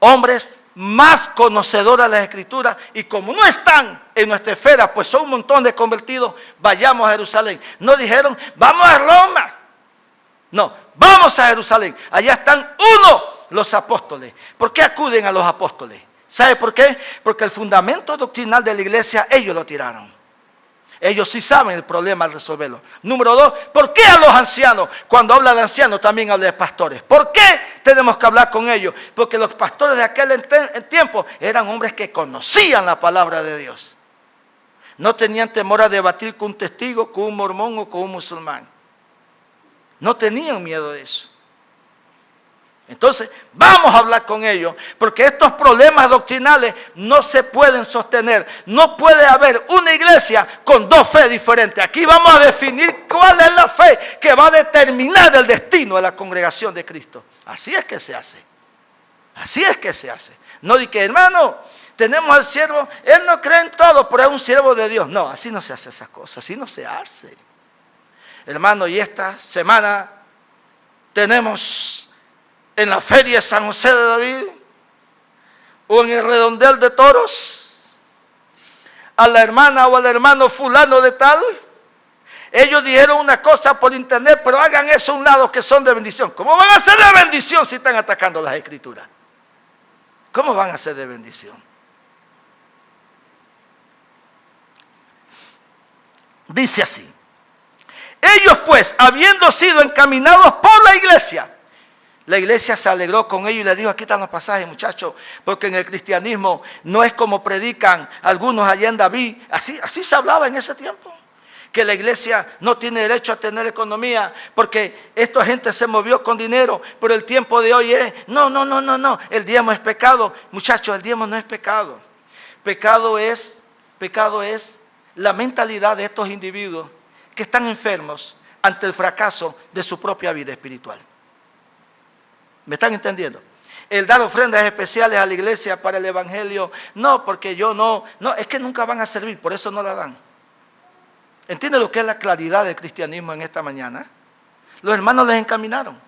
hombres más conocedores de las Escrituras, y como no están en nuestra esfera, pues son un montón de convertidos, vayamos a Jerusalén. No dijeron, vamos a Roma. No, vamos a Jerusalén. Allá están los apóstoles. ¿Por qué acuden a los apóstoles? ¿Sabe por qué? Porque el fundamento doctrinal de la iglesia, ellos lo tiraron. Ellos sí saben el problema al resolverlo. Número 2, ¿por qué a los ancianos? Cuando habla de ancianos también habla de pastores. ¿Por qué tenemos que hablar con ellos? Porque los pastores de aquel tiempo eran hombres que conocían la palabra de Dios. No tenían temor a debatir con un testigo, con un mormón o con un musulmán. No tenían miedo de eso. Entonces, vamos a hablar con ellos, porque estos problemas doctrinales no se pueden sostener. No puede haber una iglesia con dos fe diferentes. Aquí vamos a definir cuál es la fe que va a determinar el destino de la congregación de Cristo. Así es que se hace. Así es que se hace. No di que, hermano, tenemos al siervo, él no cree en todo, pero es un siervo de Dios. No, así no se hace esas cosas, así no se hace. Hermano, y esta semana tenemos en la feria de San José de David o en el redondel de toros a la hermana o al hermano fulano de tal. Ellos dijeron una cosa por internet, pero hagan eso a un lado que son de bendición. ¿Cómo van a ser de bendición si están atacando las escrituras? ¿Cómo van a ser de bendición? Dice así: ellos pues, habiendo sido encaminados por la iglesia se alegró con ellos y le dijo: aquí están los pasajes, muchachos, porque en el cristianismo no es como predican algunos allá en David. Así se hablaba en ese tiempo, que la iglesia no tiene derecho a tener economía porque esta gente se movió con dinero, pero el tiempo de hoy es, no, el diezmo es pecado. Muchachos, el diezmo no es pecado. Pecado es la mentalidad de estos individuos que están enfermos ante el fracaso de su propia vida espiritual. ¿Me están entendiendo? El dar ofrendas especiales a la iglesia para el evangelio, no, porque yo no, es que nunca van a servir, por eso no la dan. ¿Entiende lo que es la claridad del cristianismo en esta mañana? Los hermanos les encaminaron.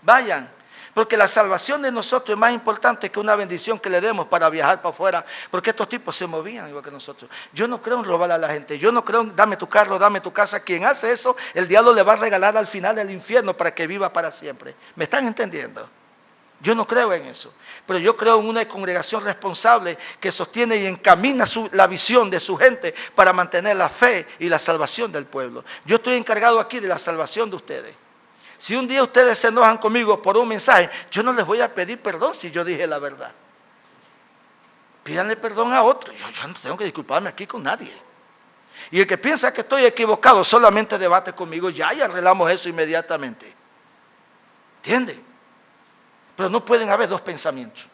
Vayan, porque la salvación de nosotros es más importante que una bendición que le demos para viajar para afuera, porque estos tipos se movían igual que nosotros. Yo no creo en robar a la gente, yo no creo en dame tu carro, dame tu casa. Quien hace eso, el diablo le va a regalar al final del infierno para que viva para siempre. ¿Me están entendiendo? Yo no creo en eso, pero yo creo en una congregación responsable que sostiene y encamina la visión de su gente para mantener la fe y la salvación del pueblo. Yo estoy encargado aquí de la salvación de ustedes. Si un día ustedes se enojan conmigo por un mensaje, yo no les voy a pedir perdón si yo dije la verdad. Pídanle perdón a otro. Yo no tengo que disculparme aquí con nadie. Y el que piensa que estoy equivocado solamente debate conmigo ya y arreglamos eso inmediatamente. ¿Entienden? Pero no pueden haber dos pensamientos.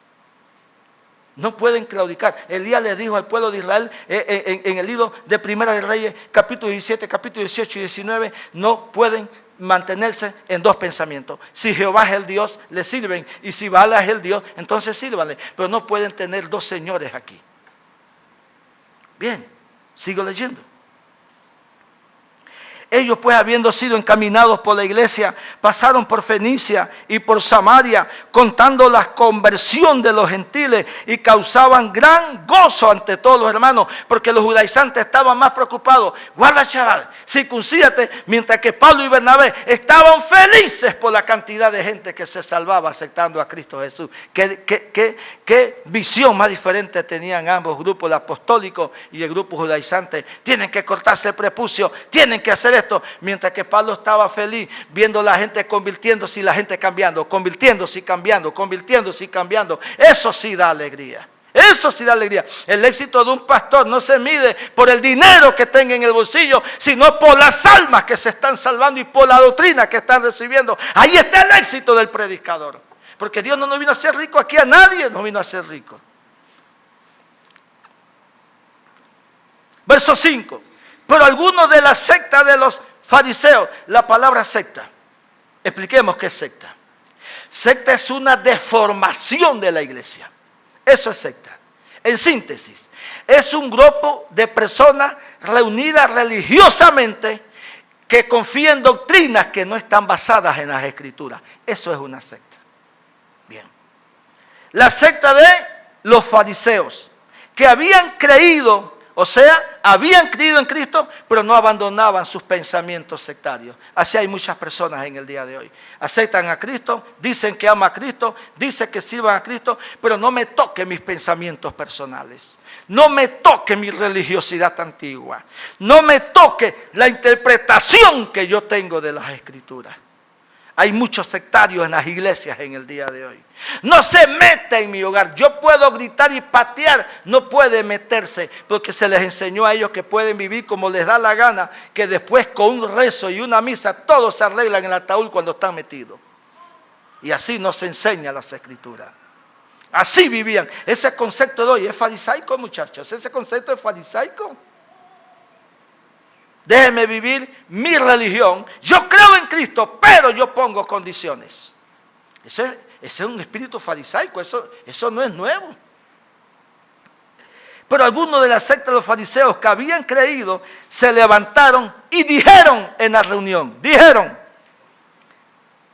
No pueden claudicar. Elías le dijo al pueblo de Israel en el libro de Primera de Reyes, capítulo 17, capítulo 18 y 19, no pueden mantenerse en dos pensamientos. Si Jehová es el Dios, le sirven. Y si Baal es el Dios, entonces sírvanle. Pero no pueden tener dos señores aquí. Bien, sigo leyendo. Ellos pues, habiendo sido encaminados por la iglesia, pasaron por Fenicia y por Samaria, contando la conversión de los gentiles, y causaban gran gozo ante todos los hermanos, porque los judaizantes estaban más preocupados. Guarda, chaval, circuncídate, mientras que Pablo y Bernabé estaban felices por la cantidad de gente que se salvaba aceptando a Cristo Jesús. ¿Qué visión más diferente tenían ambos grupos, el apostólico y el grupo judaizante? Tienen que cortarse el prepucio, tienen que hacer esto, mientras que Pablo estaba feliz viendo la gente convirtiéndose y la gente cambiando, convirtiéndose y cambiando, convirtiéndose y cambiando. Eso sí da alegría. Eso sí da alegría. El éxito de un pastor no se mide por el dinero que tenga en el bolsillo, sino por las almas que se están salvando y por la doctrina que están recibiendo. Ahí está el éxito del predicador. Porque Dios no nos vino a hacer rico aquí, a nadie nos vino a hacer rico. Verso 5. Pero algunos de la secta de los fariseos, la palabra secta, expliquemos qué es secta. Secta es una deformación de la iglesia. Eso es secta. En síntesis, es un grupo de personas reunidas religiosamente que confían en doctrinas que no están basadas en las escrituras. Eso es una secta. Bien. La secta de los fariseos, que habían creído, o sea, habían creído en Cristo, pero no abandonaban sus pensamientos sectarios. Así hay muchas personas en el día de hoy. Aceptan a Cristo, dicen que aman a Cristo, dicen que sirvan a Cristo, pero no me toque mis pensamientos personales. No me toque mi religiosidad antigua. No me toque la interpretación que yo tengo de las Escrituras. Hay muchos sectarios en las iglesias en el día de hoy. No se meta en mi hogar. Yo puedo gritar y patear. No puede meterse porque se les enseñó a ellos que pueden vivir como les da la gana. Que después con un rezo y una misa todos se arreglan en el ataúd cuando están metidos. Y así nos enseña las escrituras. Así vivían. Ese concepto de hoy es farisaico, muchachos. Ese concepto es farisaico. Déjeme vivir mi religión. Yo creo en Cristo, pero yo pongo condiciones. Ese es un espíritu farisaico. Eso no es nuevo. Pero algunos de la secta de los fariseos que habían creído se levantaron y dijeron en la reunión, dijeron,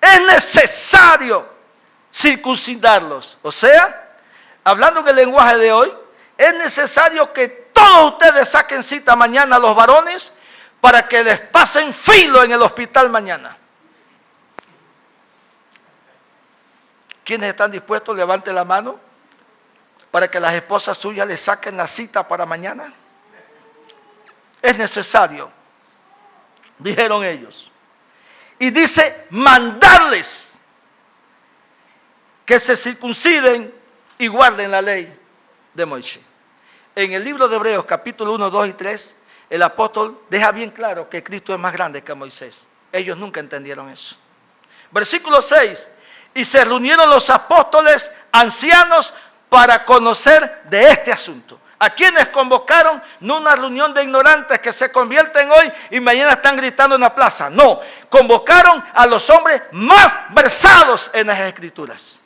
es necesario circuncidarlos. O sea, hablando en el lenguaje de hoy, es necesario que todos ustedes saquen cita mañana a los varones para que les pasen filo en el hospital mañana. ¿Quiénes están dispuestos? Levanten la mano para que las esposas suyas les saquen la cita para mañana. Es necesario, dijeron ellos. Y dice, mandarles que se circunciden y guarden la ley de Moisés. En el libro de Hebreos, capítulo 1, 2 y 3, el apóstol deja bien claro que Cristo es más grande que Moisés. Ellos nunca entendieron eso. Versículo 6, y se reunieron los apóstoles ancianos para conocer de este asunto. ¿A quienes convocaron? No una reunión de ignorantes que se convierten hoy y mañana están gritando en la plaza. No, convocaron a los hombres más versados en las Escrituras.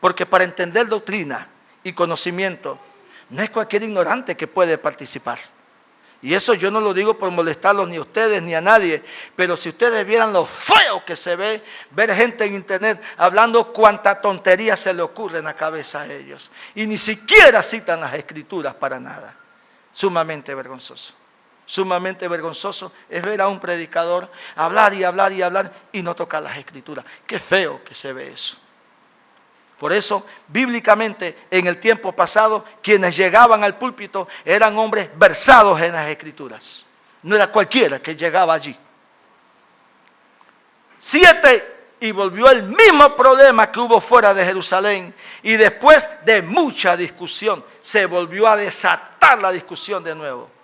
Porque para entender doctrina y conocimiento, no es cualquier ignorante que puede participar. Y eso yo no lo digo por molestarlos ni a ustedes ni a nadie, pero si ustedes vieran lo feo que se ve, ver gente en internet hablando cuánta tontería se le ocurre en la cabeza a ellos. Y ni siquiera citan las Escrituras para nada. Sumamente vergonzoso. Sumamente vergonzoso es ver a un predicador hablar y hablar y hablar y no tocar las Escrituras. Qué feo que se ve eso. Por eso, bíblicamente, en el tiempo pasado, quienes llegaban al púlpito eran hombres versados en las Escrituras. No era cualquiera que llegaba allí. 7, y volvió el mismo problema que hubo fuera de Jerusalén. Y después de mucha discusión, se volvió a desatar la discusión de nuevo.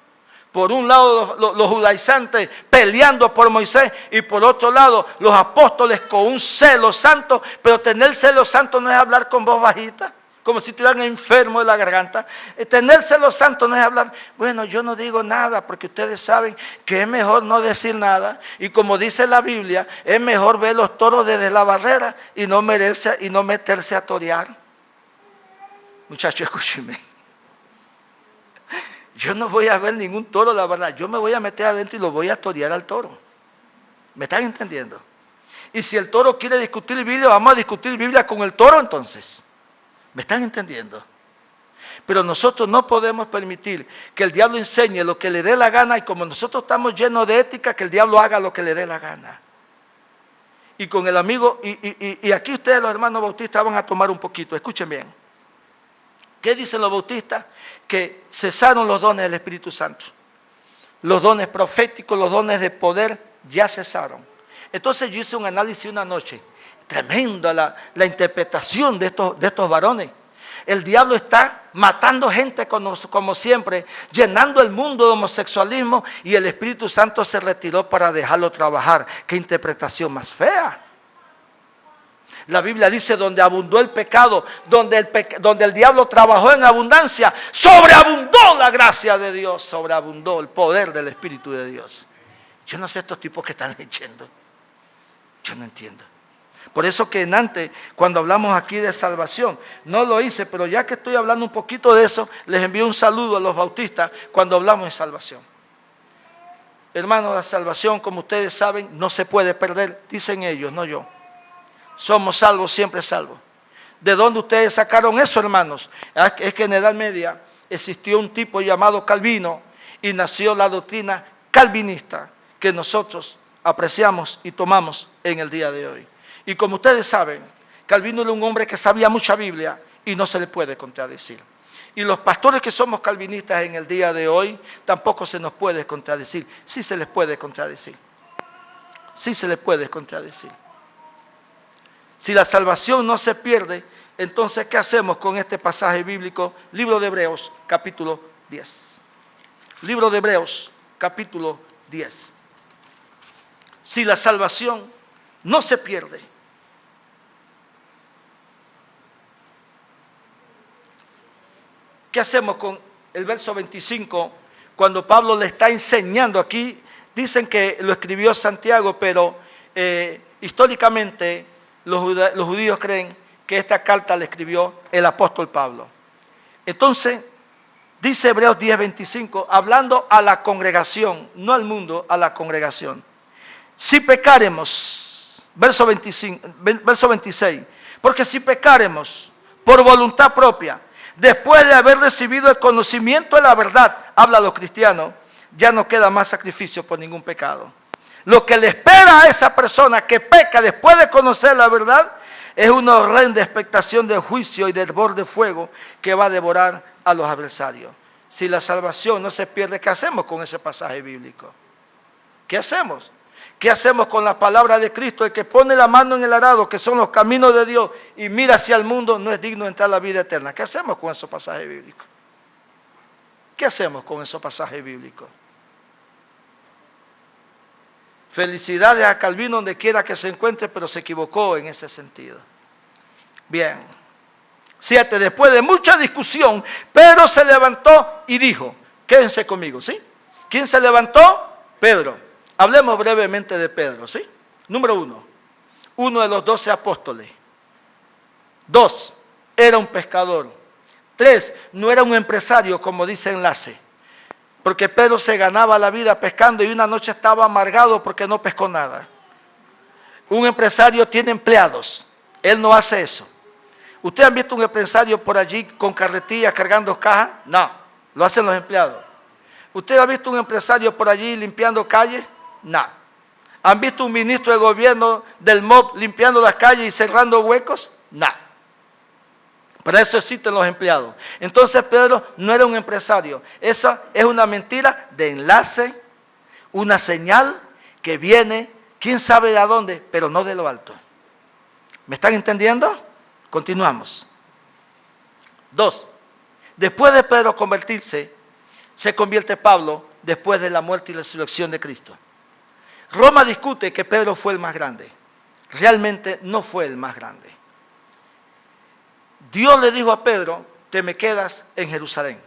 Por un lado los judaizantes peleando por Moisés y por otro lado los apóstoles con un celo santo, pero tener celo santo no es hablar con voz bajita, como si estuvieran enfermos de la garganta. Tener celo santo no es hablar, bueno, yo no digo nada porque ustedes saben que es mejor no decir nada. Y como dice la Biblia, es mejor ver los toros desde la barrera y no meterse a torear. Muchachos, escúchenme. Yo no voy a ver ningún toro, la verdad. Yo me voy a meter adentro y lo voy a torear al toro. ¿Me están entendiendo? Y si el toro quiere discutir Biblia, vamos a discutir Biblia con el toro entonces. ¿Me están entendiendo? Pero nosotros no podemos permitir que el diablo enseñe lo que le dé la gana y como nosotros estamos llenos de ética, que el diablo haga lo que le dé la gana. Y con el amigo, y aquí ustedes los hermanos bautistas van a tomar un poquito, escuchen bien. ¿Qué dicen los bautistas? Que cesaron los dones del Espíritu Santo. Los dones proféticos, los dones de poder ya cesaron. Entonces yo hice un análisis una noche. Tremenda la interpretación de estos varones. El diablo está matando gente como siempre, llenando el mundo de homosexualismo y el Espíritu Santo se retiró para dejarlo trabajar. ¡Qué interpretación más fea! La Biblia dice, donde abundó el pecado, donde el diablo trabajó en abundancia, sobreabundó la gracia de Dios, sobreabundó el poder del Espíritu de Dios. Yo no sé estos tipos que están leyendo. Yo no entiendo. Por eso que antes, cuando hablamos aquí de salvación, no lo hice, pero ya que estoy hablando un poquito de eso, les envío un saludo a los bautistas cuando hablamos de salvación. Hermanos, la salvación, como ustedes saben, no se puede perder, dicen ellos, no yo. Somos salvos, siempre salvos. ¿De dónde ustedes sacaron eso, hermanos? Es que en la Edad Media existió un tipo llamado Calvino y nació la doctrina calvinista que nosotros apreciamos y tomamos en el día de hoy. Y como ustedes saben, Calvino era un hombre que sabía mucha Biblia y no se le puede contradecir. Y los pastores que somos calvinistas en el día de hoy tampoco se nos puede contradecir. Sí se les puede contradecir. Sí se les puede contradecir. Si la salvación no se pierde, entonces, ¿qué hacemos con este pasaje bíblico? Libro de Hebreos, capítulo 10. Libro de Hebreos, capítulo 10. Si la salvación no se pierde, ¿qué hacemos con el verso 25? Cuando Pablo le está enseñando aquí, dicen que lo escribió Santiago, pero históricamente los judíos creen que esta carta la escribió el apóstol Pablo. Entonces, dice Hebreos 10:25, hablando a la congregación, no al mundo, a la congregación. Si pecáremos, verso 26, porque si pecáremos por voluntad propia, después de haber recibido el conocimiento de la verdad, habla a los cristianos, ya no queda más sacrificio por ningún pecado. Lo que le espera a esa persona que peca después de conocer la verdad es una horrenda expectación de juicio y de hervor de fuego que va a devorar a los adversarios. Si la salvación no se pierde, ¿qué hacemos con ese pasaje bíblico? ¿Qué hacemos? ¿Qué hacemos con la palabra de Cristo? El que pone la mano en el arado, que son los caminos de Dios, y mira hacia el mundo, no es digno de entrar a la vida eterna. ¿Qué hacemos con esos pasajes bíblicos? ¿Qué hacemos con esos pasajes bíblicos? Felicidades a Calvino donde quiera que se encuentre, pero se equivocó en ese sentido. Bien. 7. Después de mucha discusión, Pedro se levantó y dijo, quédense conmigo, ¿sí? ¿Quién se levantó? Pedro. Hablemos brevemente de Pedro, ¿sí? Número 1. Uno de los 12 apóstoles. 2. Era un pescador. 3. No era un empresario, como dice Enlace. Porque Pedro se ganaba la vida pescando y una noche estaba amargado porque no pescó nada. Un empresario tiene empleados. Él no hace eso. ¿Ustedes han visto un empresario por allí con carretillas cargando cajas? No, lo hacen los empleados. ¿Ustedes han visto un empresario por allí limpiando calles? No. ¿Han visto un ministro de gobierno del MOB limpiando las calles y cerrando huecos? No. Para eso existen los empleados. Entonces Pedro no era un empresario. Esa es una mentira de Enlace, una señal que viene, quién sabe de dónde, pero no de lo alto. ¿Me están entendiendo? Continuamos. 2. Después de Pedro convertirse, se convierte Pablo después de la muerte y resurrección de Cristo. Roma discute que Pedro fue el más grande. Realmente no fue el más grande. Dios le dijo a Pedro, te me quedas en Jerusalén.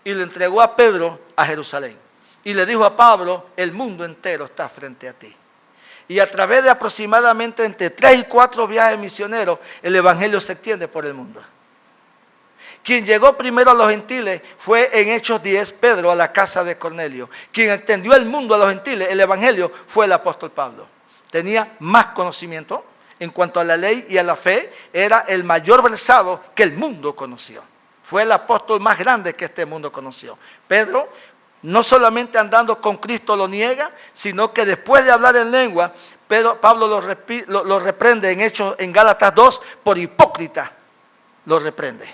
Y le entregó a Pedro a Jerusalén. Y le dijo a Pablo, el mundo entero está frente a ti. Y a través de aproximadamente entre 3 y 4 viajes misioneros, el evangelio se extiende por el mundo. Quien llegó primero a los gentiles fue en Hechos 10, Pedro, a la casa de Cornelio. Quien extendió el mundo a los gentiles, el evangelio, fue el apóstol Pablo. Tenía más conocimiento en cuanto a la ley y a la fe, era el mayor versado que el mundo conoció. Fue el apóstol más grande que este mundo conoció. Pedro, no solamente andando con Cristo lo niega, sino que después de hablar en lengua, Pablo lo reprende en Gálatas 2, por hipócrita lo reprende.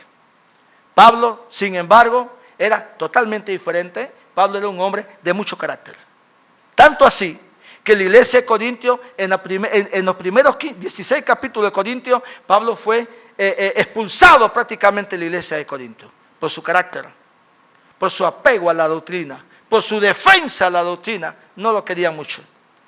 Pablo, sin embargo, era totalmente diferente. Pablo era un hombre de mucho carácter. Tanto así que la iglesia de Corintios, en los primeros 16 capítulos de Corintios, Pablo fue expulsado prácticamente de la iglesia de Corintios por su carácter, por su apego a la doctrina, por su defensa a la doctrina. No lo querían mucho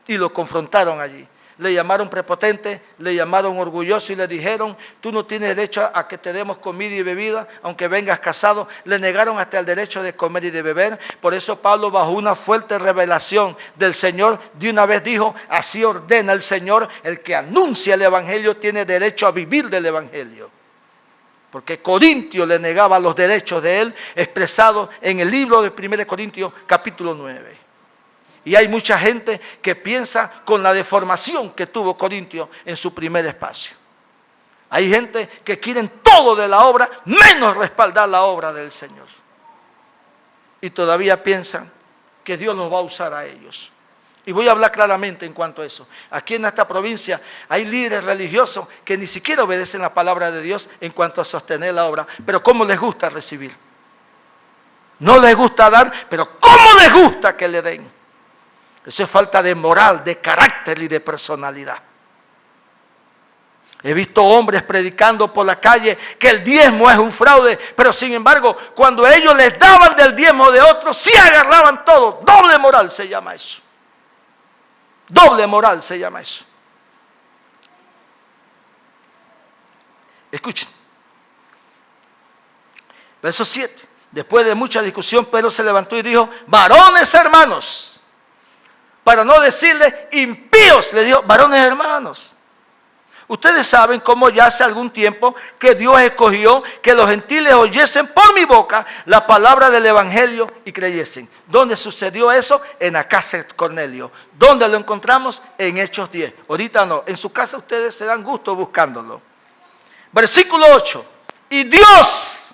y lo confrontaron allí. Le llamaron prepotente, le llamaron orgulloso y le dijeron, tú no tienes derecho a que te demos comida y bebida, aunque vengas casado. Le negaron hasta el derecho de comer y de beber. Por eso Pablo, bajo una fuerte revelación del Señor, de una vez dijo, así ordena el Señor, el que anuncia el evangelio tiene derecho a vivir del evangelio. Porque Corintio le negaba los derechos de él, expresados en el libro de 1 Corintios capítulo 9. Y hay mucha gente que piensa con la deformación que tuvo Corintio en su primer espacio. Hay gente que quieren todo de la obra, menos respaldar la obra del Señor. Y todavía piensan que Dios los va a usar a ellos. Y voy a hablar claramente en cuanto a eso. Aquí en esta provincia hay líderes religiosos que ni siquiera obedecen la palabra de Dios en cuanto a sostener la obra. Pero ¿cómo les gusta recibir? No les gusta dar, pero ¿cómo les gusta que le den? Eso es falta de moral, de carácter y de personalidad. He visto hombres predicando por la calle que el diezmo es un fraude, pero sin embargo, cuando ellos les daban del diezmo de otros, sí agarraban todo. Doble moral se llama eso. Doble moral se llama eso. Escuchen. Verso 7. Después de mucha discusión, Pedro se levantó y dijo, varones hermanos. Para no decirle impíos, le dijo, varones hermanos. Ustedes saben cómo ya hace algún tiempo que Dios escogió que los gentiles oyesen por mi boca la palabra del evangelio y creyesen. ¿Dónde sucedió eso? En la casa de Cornelio. ¿Dónde lo encontramos? En Hechos 10. Ahorita no, en su casa ustedes se dan gusto buscándolo. Versículo 8. Y Dios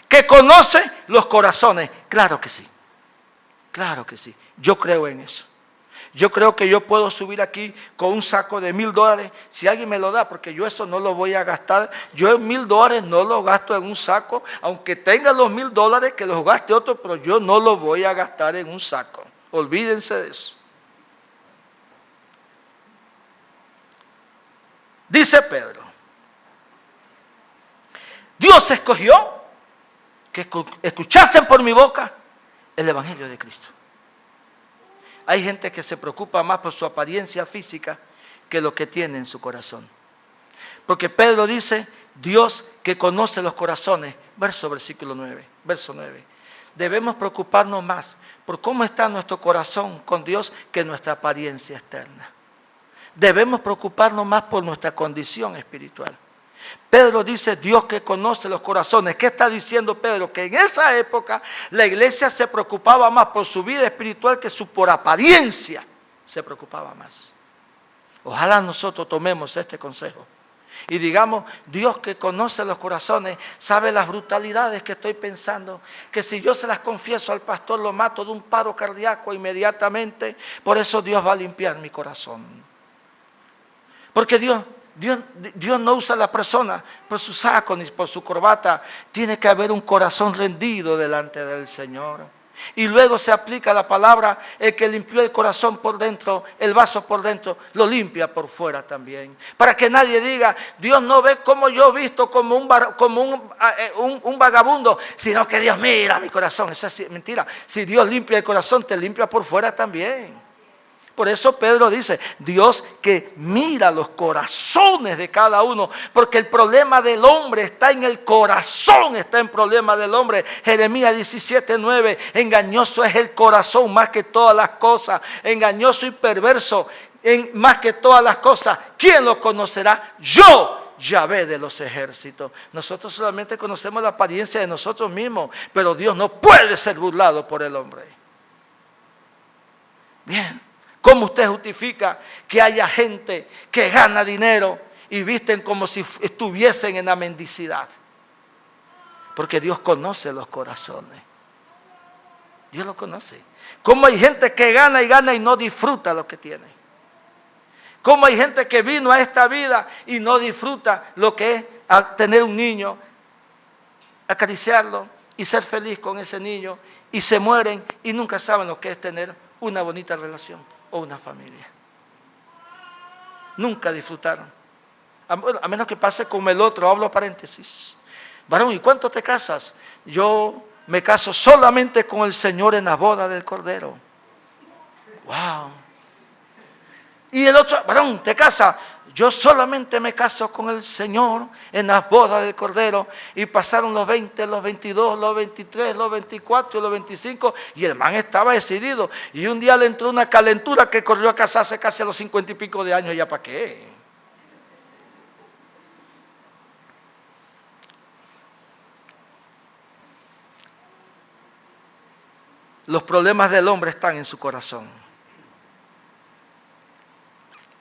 que conoce los corazones. Claro que sí. Claro que sí. Yo creo en eso. Yo creo que yo puedo subir aquí con un saco de $1,000, si alguien me lo da, porque yo eso no lo voy a gastar. Yo $1,000 no lo gasto en un saco, aunque tenga los $1,000 que los gaste otro, pero yo no lo voy a gastar en un saco. Olvídense de eso. Dice Pedro, Dios escogió que escuchasen por mi boca el Evangelio de Cristo. Hay gente que se preocupa más por su apariencia física que lo que tiene en su corazón. Porque Pedro dice, Dios que conoce los corazones, versículo 9, verso 9. Debemos preocuparnos más por cómo está nuestro corazón con Dios que nuestra apariencia externa. Debemos preocuparnos más por nuestra condición espiritual. Pedro dice, Dios que conoce los corazones. ¿Qué está diciendo Pedro? Que en esa época la iglesia se preocupaba más por su vida espiritual que por apariencia se preocupaba más. Ojalá nosotros tomemos este consejo y digamos, Dios que conoce los corazones, sabe las brutalidades que estoy pensando, que si yo se las confieso al pastor lo mato de un paro cardíaco inmediatamente, por eso Dios va a limpiar mi corazón. Porque Dios no usa a la persona por su saco ni por su corbata. Tiene que haber un corazón rendido delante del Señor. Y luego se aplica la palabra, el que limpió el corazón por dentro, el vaso por dentro, lo limpia por fuera también. Para que nadie diga, Dios no ve como yo he visto como un vagabundo, sino que Dios mira mi corazón. Esa es mentira. Si Dios limpia el corazón, te limpia por fuera también. Por eso Pedro dice, Dios que mira los corazones de cada uno, porque el problema del hombre está en el corazón, está en problema del hombre. Jeremías 17:9, engañoso es el corazón más que todas las cosas, engañoso y perverso más que todas las cosas. ¿Quién lo conocerá? Yo, Yahvé de los ejércitos. Nosotros solamente conocemos la apariencia de nosotros mismos, pero Dios no puede ser burlado por el hombre. Bien. ¿Cómo usted justifica que haya gente que gana dinero y visten como si estuviesen en la mendicidad? Porque Dios conoce los corazones. Dios los conoce. ¿Cómo hay gente que gana y no disfruta lo que tiene? ¿Cómo hay gente que vino a esta vida y no disfruta lo que es tener un niño, acariciarlo y ser feliz con ese niño, y se mueren y nunca saben lo que es tener una bonita relación o una familia? Nunca disfrutaron. A menos que pase como el otro, hablo paréntesis. Varón, ¿y cuánto te casas? Yo me caso solamente con el Señor en la boda del Cordero. Wow. Y el otro, varón, ¿te casas? Yo solamente me caso con el Señor en las bodas del Cordero. Y pasaron los 20, los 22, los 23, los 24 y los 25. Y el man estaba decidido. Y un día le entró una calentura que corrió a casarse casi a los 50 y pico de años. ¿Ya para qué? Los problemas del hombre están en su corazón.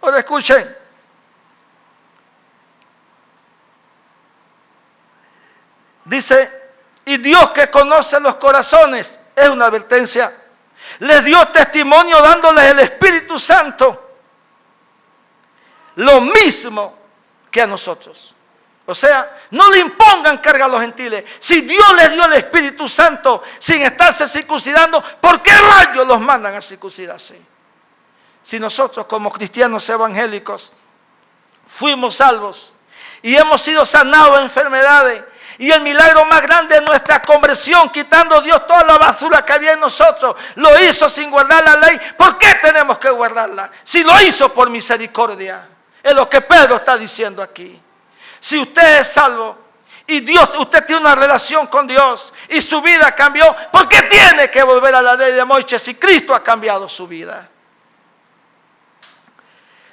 Ahora escuchen. Dice, y Dios que conoce los corazones, es una advertencia, les dio testimonio dándoles el Espíritu Santo, lo mismo que a nosotros. O sea, no le impongan carga a los gentiles. Si Dios les dio el Espíritu Santo sin estarse circuncidando, ¿por qué rayos los mandan a circuncidarse? Si nosotros como cristianos evangélicos fuimos salvos y hemos sido sanados de enfermedades, y el milagro más grande es nuestra conversión, quitando Dios toda la basura que había en nosotros, lo hizo sin guardar la ley. ¿Por qué tenemos que guardarla? Si lo hizo por misericordia. Es lo que Pedro está diciendo aquí. Si usted es salvo y usted tiene una relación con Dios y su vida cambió, ¿por qué tiene que volver a la ley de Moisés si Cristo ha cambiado su vida?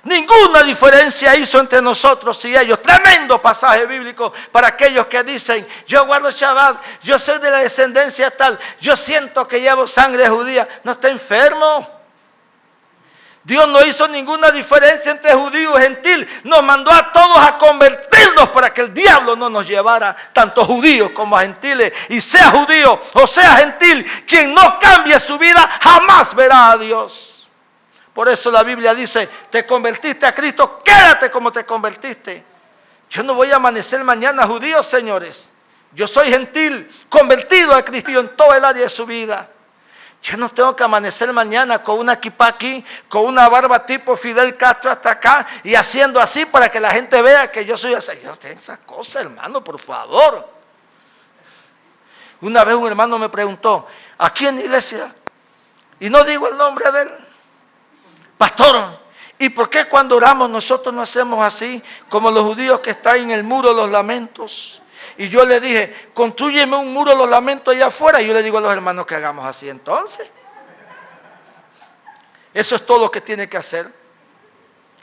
Ninguna diferencia hizo entre nosotros y ellos. Tremendo pasaje bíblico para aquellos que dicen, yo guardo Shabbat, yo soy de la descendencia tal, yo siento que llevo sangre judía. No está enfermo. Dios no hizo ninguna diferencia entre judío y gentil. Nos mandó a todos a convertirnos para que el diablo no nos llevara, tanto judíos como gentiles. Y sea judío o sea gentil, quien no cambie su vida jamás verá a Dios. Por eso la Biblia dice, te convertiste a Cristo, quédate como te convertiste. Yo no voy a amanecer mañana judío, señores. Yo soy gentil, convertido a Cristo en todo el área de su vida. Yo no tengo que amanecer mañana con una kippah aquí, con una barba tipo Fidel Castro hasta acá y haciendo así para que la gente vea que yo soy así. Yo no tengo esas cosas, hermano, por favor. Una vez un hermano me preguntó, aquí en la iglesia, y no digo el nombre de él, pastor, ¿y por qué cuando oramos nosotros no hacemos así como los judíos que están en el muro de los lamentos? Y yo le dije, constrúyeme un muro de los lamentos allá afuera. Y yo le digo a los hermanos que hagamos así entonces. Eso es todo lo que tiene que hacer.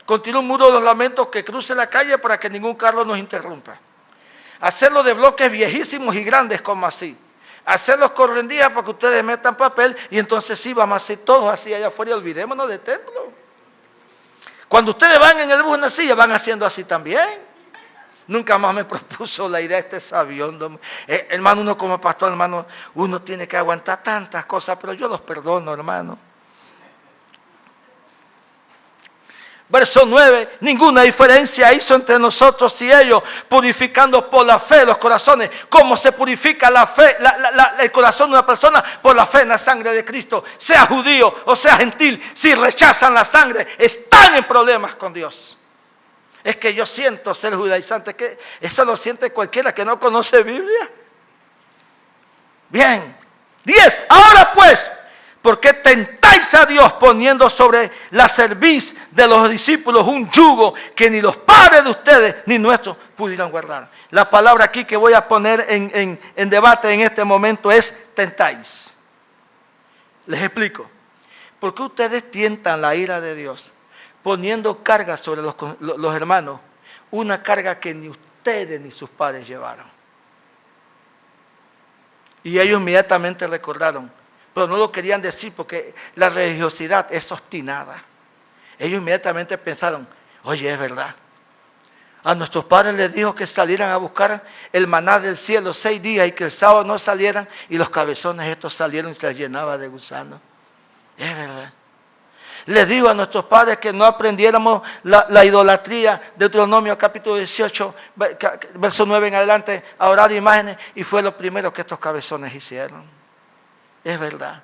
Construir un muro de los lamentos que cruce la calle para que ningún carro nos interrumpa. Hacerlo de bloques viejísimos y grandes como así. Hacerlos correndías para que ustedes metan papel y entonces sí, vamos a hacer todos así allá afuera y olvidémonos del templo. Cuando ustedes van en el bus en la silla, van haciendo así también. Nunca más me propuso la idea este sabiondo. Hermano, uno como pastor, hermano, uno tiene que aguantar tantas cosas, pero yo los perdono, hermano. Verso 9, ninguna diferencia hizo entre nosotros y ellos, purificando por la fe los corazones. ¿Cómo se purifica la fe, el corazón de una persona? Por la fe en la sangre de Cristo. Sea judío o sea gentil, si rechazan la sangre, están en problemas con Dios. Es que yo siento ser judaizante, que eso lo siente cualquiera que no conoce Biblia. Bien, 10, ahora pues, ¿por qué tentáis a Dios poniendo sobre la cerviz de los discípulos un yugo que ni los padres de ustedes ni nuestros pudieron guardar? La palabra aquí que voy a poner en debate en este momento es tentáis. Les explico. ¿Por qué ustedes tientan la ira de Dios poniendo carga sobre los hermanos? Una carga que ni ustedes ni sus padres llevaron. Y ellos inmediatamente recordaron, pero no lo querían decir porque la religiosidad es obstinada. Ellos inmediatamente pensaron, oye, es verdad. A nuestros padres les dijo que salieran a buscar el maná del cielo 6 días y que el sábado no salieran y los cabezones estos salieron y se les llenaba de gusanos. Es verdad. Les digo a nuestros padres que no aprendiéramos la idolatría, Deuteronomio capítulo 18, verso 9 en adelante, a orar imágenes, y fue lo primero que estos cabezones hicieron. Es verdad.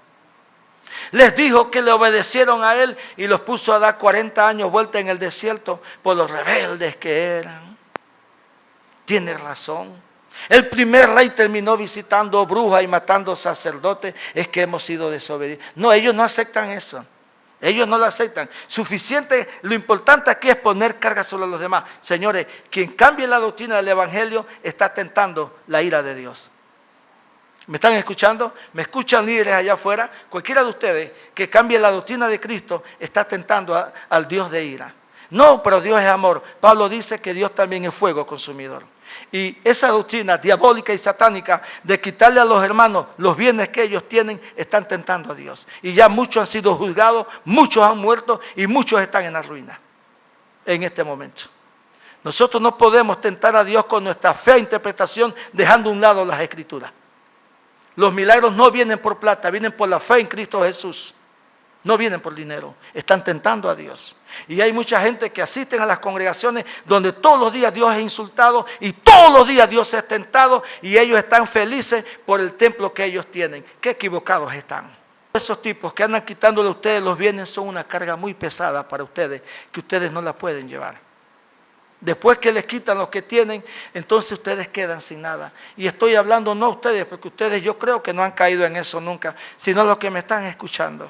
Les dijo que le obedecieron a él y los puso a dar 40 años vuelta en el desierto por los rebeldes que eran. Tiene razón. El primer rey terminó visitando brujas y matando sacerdotes, es que hemos sido desobedientes. No, ellos no aceptan eso. Ellos no lo aceptan. Suficiente, lo importante aquí es poner carga sobre los demás. Señores, quien cambie la doctrina del Evangelio está tentando la ira de Dios. ¿Me están escuchando? ¿Me escuchan líderes allá afuera? Cualquiera de ustedes que cambie la doctrina de Cristo está tentando al Dios de ira. No, pero Dios es amor. Pablo dice que Dios también es fuego consumidor. Y esa doctrina diabólica y satánica de quitarle a los hermanos los bienes que ellos tienen, están tentando a Dios. Y ya muchos han sido juzgados, muchos han muerto y muchos están en la ruina en este momento. Nosotros no podemos tentar a Dios con nuestra fea interpretación dejando a un lado las Escrituras. Los milagros no vienen por plata, vienen por la fe en Cristo Jesús. No vienen por dinero, están tentando a Dios. Y hay mucha gente que asisten a las congregaciones donde todos los días Dios es insultado y todos los días Dios es tentado y ellos están felices por el templo que ellos tienen. Qué equivocados están. Esos tipos que andan quitándole a ustedes los bienes son una carga muy pesada para ustedes, que ustedes no la pueden llevar. Después que les quitan lo que tienen, entonces ustedes quedan sin nada. Y estoy hablando no a ustedes, porque ustedes yo creo que no han caído en eso nunca, sino a los que me están escuchando.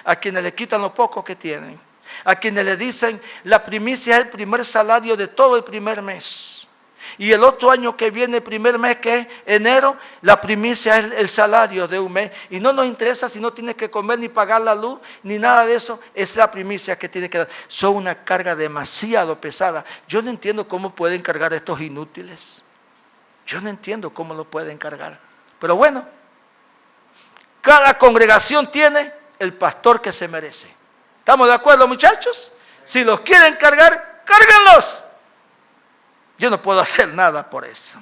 A quienes le quitan lo poco que tienen. A quienes le dicen, la primicia es el primer salario de todo el primer mes. Y el otro año que viene, el primer mes que es enero, la primicia es el salario de un mes. Y no nos interesa si no tienes que comer ni pagar la luz, ni nada de eso. Es la primicia que tiene que dar. Son una carga demasiado pesada. Yo no entiendo cómo pueden cargar a estos inútiles. Yo no entiendo cómo lo pueden cargar. Pero bueno, cada congregación tiene el pastor que se merece. ¿Estamos de acuerdo, muchachos? Si los quieren cargar, cárguenlos. Yo no puedo hacer nada por eso.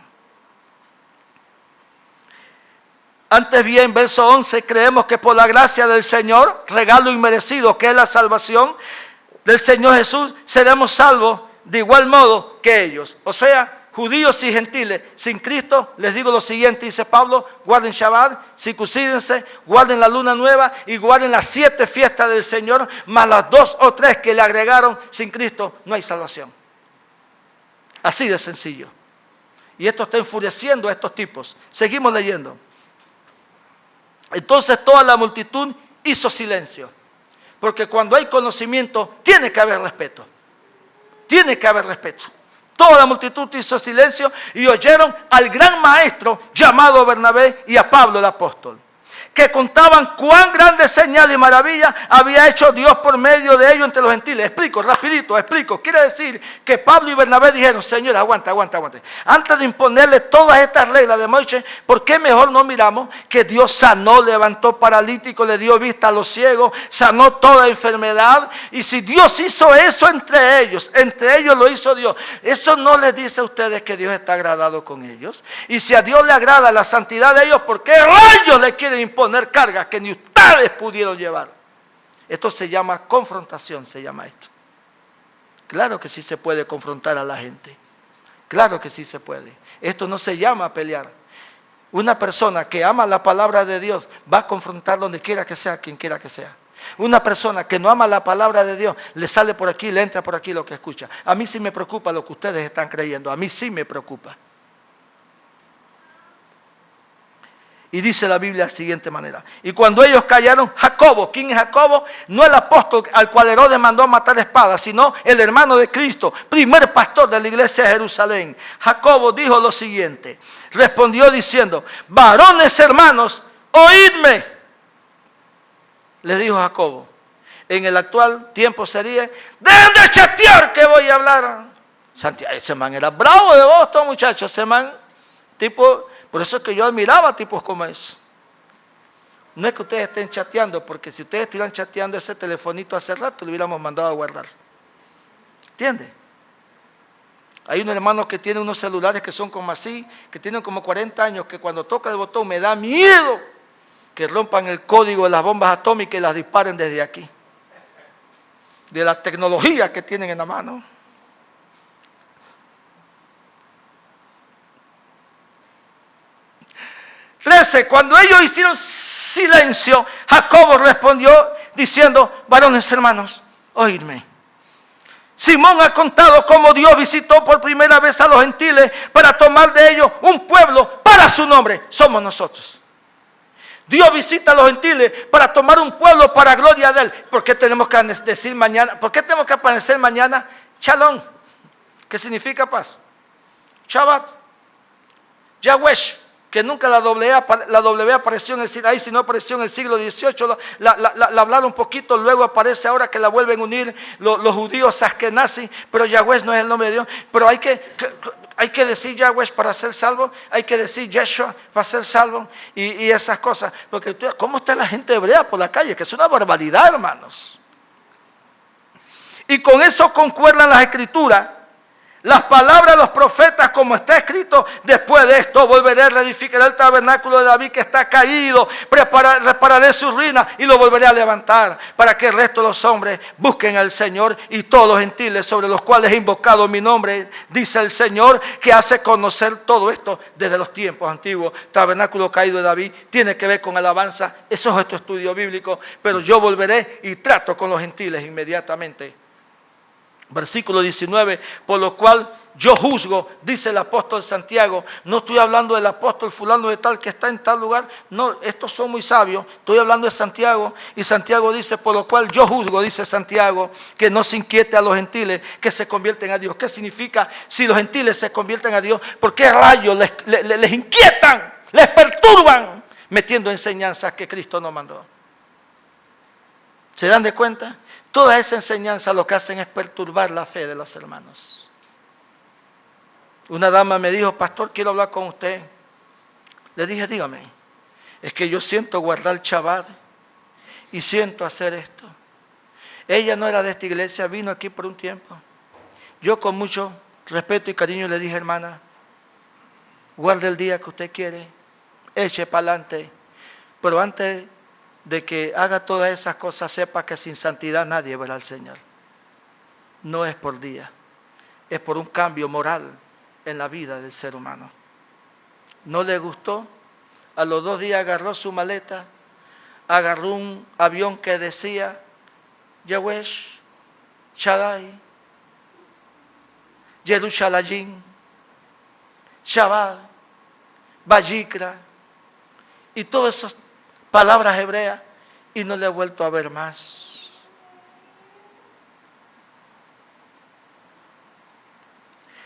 Antes bien, verso 11, creemos que por la gracia del Señor, regalo inmerecido que es la salvación del Señor Jesús, seremos salvos de igual modo que ellos. O sea, judíos y gentiles, sin Cristo, les digo lo siguiente, dice Pablo, guarden Shabbat, circuncídense, guarden la luna nueva y guarden las 7 fiestas del Señor, más las 2 o 3 que le agregaron. Sin Cristo no hay salvación. Así de sencillo. Y esto está enfureciendo a estos tipos. Seguimos leyendo. Entonces toda la multitud hizo silencio. Porque cuando hay conocimiento, tiene que haber respeto. Tiene que haber respeto. Toda la multitud hizo silencio y oyeron al gran maestro llamado Bernabé y a Pablo el apóstol, que contaban cuán grande señal y maravilla había hecho Dios por medio de ellos entre los gentiles. Explico, rapidito, explico. Quiere decir que Pablo y Bernabé dijeron, Señor, aguanta. Antes de imponerle todas estas reglas de Moisés, ¿por qué mejor no miramos que Dios sanó, levantó paralíticos, le dio vista a los ciegos, sanó toda enfermedad? Y si Dios hizo eso entre ellos lo hizo Dios, ¿eso no les dice a ustedes que Dios está agradado con ellos? Y si a Dios le agrada la santidad de ellos, ¿por qué rayos le quieren imponer cargas que ni ustedes pudieron llevar? Esto se llama confrontación, se llama esto. Claro que sí se puede confrontar a la gente. Claro que sí se puede. Esto no se llama pelear. Una persona que ama la palabra de Dios va a confrontar donde quiera que sea, quien quiera que sea. Una persona que no ama la palabra de Dios, le sale por aquí, le entra por aquí lo que escucha. A mí sí me preocupa lo que ustedes están creyendo. A mí sí me preocupa. Y dice la Biblia de la siguiente manera. Y cuando ellos callaron, Jacobo, ¿quién es Jacobo? No el apóstol al cual Herodes mandó a matar a espada, sino el hermano de Cristo, primer pastor de la iglesia de Jerusalén. Jacobo dijo lo siguiente, respondió diciendo, varones hermanos, oídme. Les dijo Jacobo. En el actual tiempo sería, dejen de chatear que voy a hablar. Santiago, ese man era bravo de Boston, muchachos. Ese man, tipo... Por eso es que yo admiraba tipos como eso. No es que ustedes estén chateando, porque si ustedes estuvieran chateando ese telefonito hace rato, lo hubiéramos mandado a guardar. ¿Entiende? Hay unos hermanos que tienen unos celulares que son como así, que tienen como 40 años, que cuando toca el botón me da miedo que rompan el código de las bombas atómicas y las disparen desde aquí. De la tecnología que tienen en la mano. Cuando ellos hicieron silencio, Jacobo respondió diciendo, varones hermanos, oídme. Simón ha contado cómo Dios visitó por primera vez a los gentiles para tomar de ellos un pueblo para su nombre. Somos nosotros. Dios visita a los gentiles para tomar un pueblo para gloria de Él. ¿Por qué tenemos que decir mañana? ¿Por qué tenemos que aparecer mañana? Shalom. ¿Qué significa paz? Shabbat. Yahweh. Que nunca la W apareció en el Sinaí, sino apareció en el siglo XVIII, la hablaron un poquito, luego aparece ahora que la vuelven a unir los judíos askenazis, pero Yahweh no es el nombre de Dios. Pero hay que decir Yahweh para ser salvo, hay que decir Yeshua para ser salvo y esas cosas. Porque ¿cómo está la gente hebrea por la calle? Que es una barbaridad, hermanos. Y con eso concuerdan las escrituras. Las palabras de los profetas, como está escrito, después de esto volveré a reedificar el tabernáculo de David que está caído, repararé su ruina y lo volveré a levantar, para que el resto de los hombres busquen al Señor y todos los gentiles sobre los cuales he invocado mi nombre, dice el Señor, que hace conocer todo esto desde los tiempos antiguos. Tabernáculo caído de David tiene que ver con alabanza, eso es nuestro estudio bíblico, pero yo volveré y trato con los gentiles inmediatamente. Versículo 19, por lo cual yo juzgo, dice el apóstol Santiago. No estoy hablando del apóstol fulano de tal que está en tal lugar. No, estos son muy sabios. Estoy hablando de Santiago. Y Santiago dice, por lo cual yo juzgo, dice Santiago, que no se inquiete a los gentiles que se convierten a Dios. ¿Qué significa si los gentiles se convierten a Dios? ¿Por qué rayos les inquietan, les perturban, metiendo enseñanzas que Cristo no mandó? ¿Se dan de cuenta? Toda esa enseñanza lo que hacen es perturbar la fe de los hermanos. Una dama me dijo, pastor, quiero hablar con usted. Le dije, dígame, es que yo siento guardar Shabbat y siento hacer esto. Ella no era de esta iglesia, vino aquí por un tiempo. Yo con mucho respeto y cariño le dije, hermana, guarde el día que usted quiere, eche para adelante, pero antes de que haga todas esas cosas, sepa que sin santidad nadie verá al Señor. No es por día, es por un cambio moral en la vida del ser humano. No le gustó, a los 2 días agarró su maleta, agarró un avión que decía Yawesh, Shaddai, Yerushalayim, Shabbat, Vayikra, y todas esas palabras hebreas, y no le he vuelto a ver más.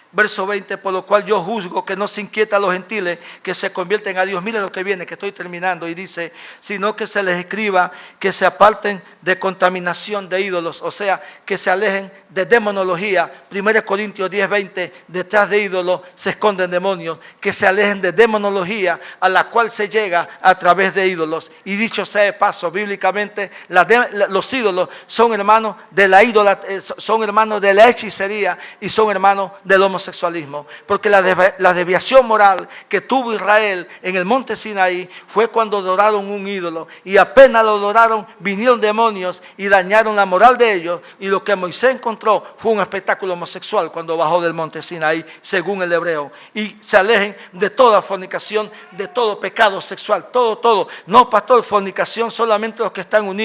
Verso 20, por lo cual yo juzgo que no se inquieta a los gentiles que se convierten a Dios. Mire lo que viene, que estoy terminando, y dice, sino que se les escriba que se aparten de contaminación de ídolos, o sea, que se alejen de demonología. 1 Corintios 10, 20, detrás de ídolos se esconden demonios, que se alejen de demonología a la cual se llega a través de ídolos. Y dicho sea de paso, bíblicamente los ídolos son hermanos de la son hermanos de la hechicería y son hermanos del homosexualismo, porque la desviación moral que tuvo Israel en el monte Sinaí fue cuando adoraron un ídolo, y apenas lo adoraron vinieron demonios y dañaron la moral de ellos, y lo que Moisés encontró fue un espectáculo homosexual cuando bajó del monte Sinaí, según el hebreo. Y se alejen de toda fornicación, de todo pecado sexual, todo. No, pastor, fornicación solamente los que están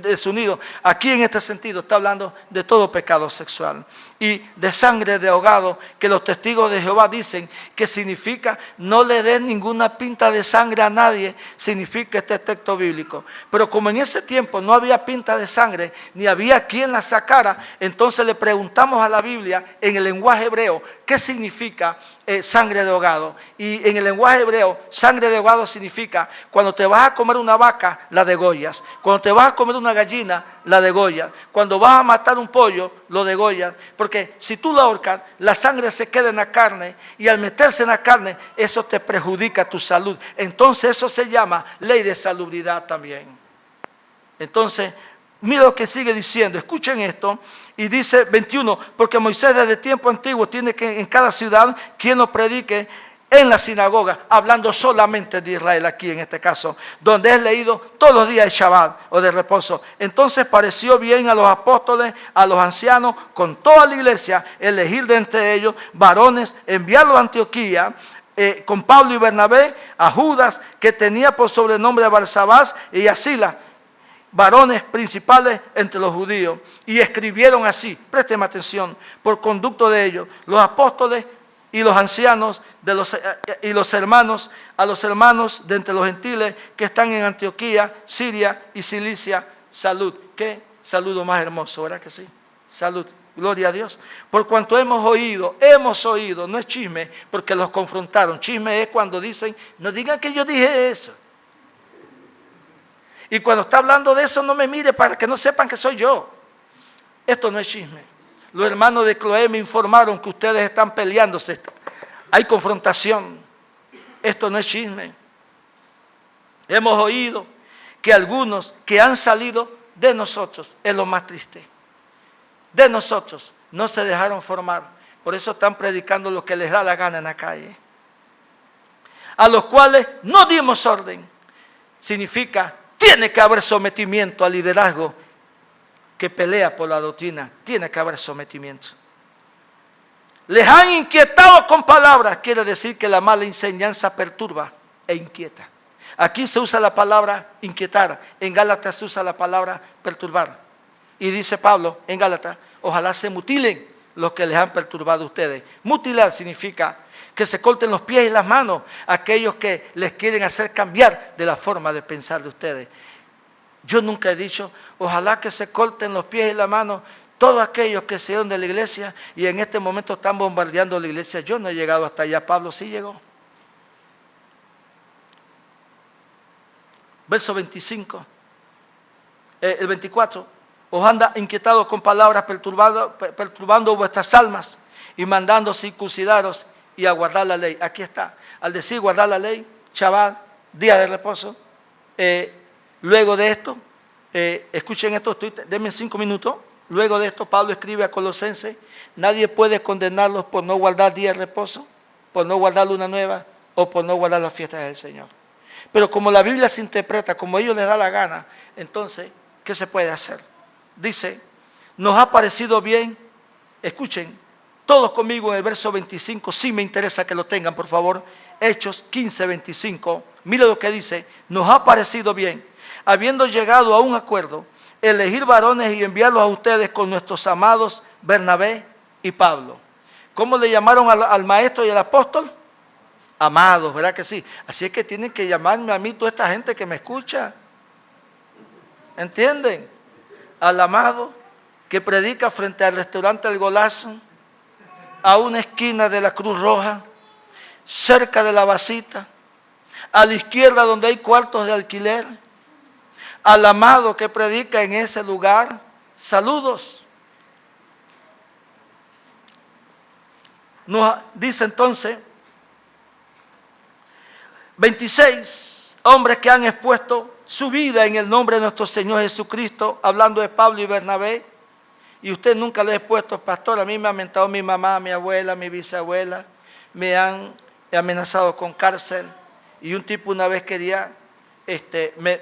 desunidos. Aquí en este sentido está hablando de todo pecado sexual. Y de sangre de ahogado, que los testigos de Jehová dicen que significa no le den ninguna pinta de sangre a nadie, significa este texto bíblico. Pero como en ese tiempo no había pinta de sangre, ni había quien la sacara, entonces le preguntamos a la Biblia en el lenguaje hebreo, ¿qué significa sangre de ahogado? Y en el lenguaje hebreo, sangre de ahogado significa cuando te vas a comer una vaca, la degollas. Cuando te vas a comer una gallina, la degollas. Cuando vas a matar un pollo, lo degollas. Porque si tú lo ahorcas, la sangre se queda en la carne, y al meterse en la carne, eso te perjudica tu salud. Entonces eso se llama ley de salubridad también. Entonces, mira lo que sigue diciendo, escuchen esto, y dice 21, porque Moisés desde tiempo antiguo tiene que en cada ciudad quien lo predique en la sinagoga, hablando solamente de Israel aquí en este caso, donde es leído todos los días de Shabbat o de reposo. Entonces pareció bien a los apóstoles, a los ancianos, con toda la iglesia, elegir de entre ellos varones, enviarlos a Antioquía, con Pablo y Bernabé, a Judas, que tenía por sobrenombre Barsabás, y a Silas, varones principales entre los judíos, y escribieron así, présteme atención, por conducto de ellos, los apóstoles y los ancianos y los hermanos, a los hermanos de entre los gentiles que están en Antioquía, Siria y Cilicia, salud. Qué saludo más hermoso, ¿verdad que sí? Salud, gloria a Dios. Por cuanto hemos oído, no es chisme, porque los confrontaron. Chisme es cuando dicen, no digan que yo dije eso. Y cuando está hablando de eso, no me mire para que no sepan que soy yo. Esto no es chisme. Los hermanos de Cloé me informaron que ustedes están peleándose. Hay confrontación. Esto no es chisme. Hemos oído que algunos que han salido de nosotros, es lo más triste, de nosotros, no se dejaron formar. Por eso están predicando lo que les da la gana en la calle. A los cuales no dimos orden. Significa, tiene que haber sometimiento al liderazgo que pelea por la doctrina. Tiene que haber sometimiento. Les han inquietado con palabras. Quiere decir que la mala enseñanza perturba e inquieta. Aquí se usa la palabra inquietar. En Gálatas se usa la palabra perturbar. Y dice Pablo en Gálatas, ojalá se mutilen los que les han perturbado a ustedes. Mutilar significa que se corten los pies y las manos a aquellos que les quieren hacer cambiar de la forma de pensar de ustedes. Yo nunca he dicho, ojalá que se corten los pies y las manos todos aquellos que se dieron de la iglesia y en este momento están bombardeando la iglesia. Yo no he llegado hasta allá, Pablo sí llegó. Verso 25, el 24, os anda inquietados con palabras perturbando vuestras almas y mandando circuncidaros y a guardar la ley. Aquí está, al decir guardar la ley, Shabbat, día de reposo, luego de esto, escuchen esto, denme 5 minutos. Luego de esto, Pablo escribe a Colosenses: nadie puede condenarlos por no guardar día de reposo, por no guardar luna nueva o por no guardar las fiestas del Señor. Pero como la Biblia se interpreta como a ellos les da la gana, entonces, ¿qué se puede hacer? Dice, nos ha parecido bien, escuchen, todos conmigo en el verso 25, sí me interesa que lo tengan, por favor. Hechos 15, 25, mire lo que dice: nos ha parecido bien, habiendo llegado a un acuerdo, elegir varones y enviarlos a ustedes con nuestros amados Bernabé y Pablo. ¿Cómo le llamaron al maestro y al apóstol? Amados, ¿verdad que sí? Así es que tienen que llamarme a mí toda esta gente que me escucha. ¿Entienden? Al amado que predica frente al restaurante El Golazo, a una esquina de la Cruz Roja, cerca de la Basita, a la izquierda donde hay cuartos de alquiler, al amado que predica en ese lugar, saludos. Nos dice entonces, 26 hombres que han expuesto su vida en el nombre de nuestro Señor Jesucristo, hablando de Pablo y Bernabé. Y usted nunca lo ha expuesto, pastor. A mí me ha mentado mi mamá, mi abuela, mi bisabuela, me han amenazado con cárcel. Y un tipo una vez quería, me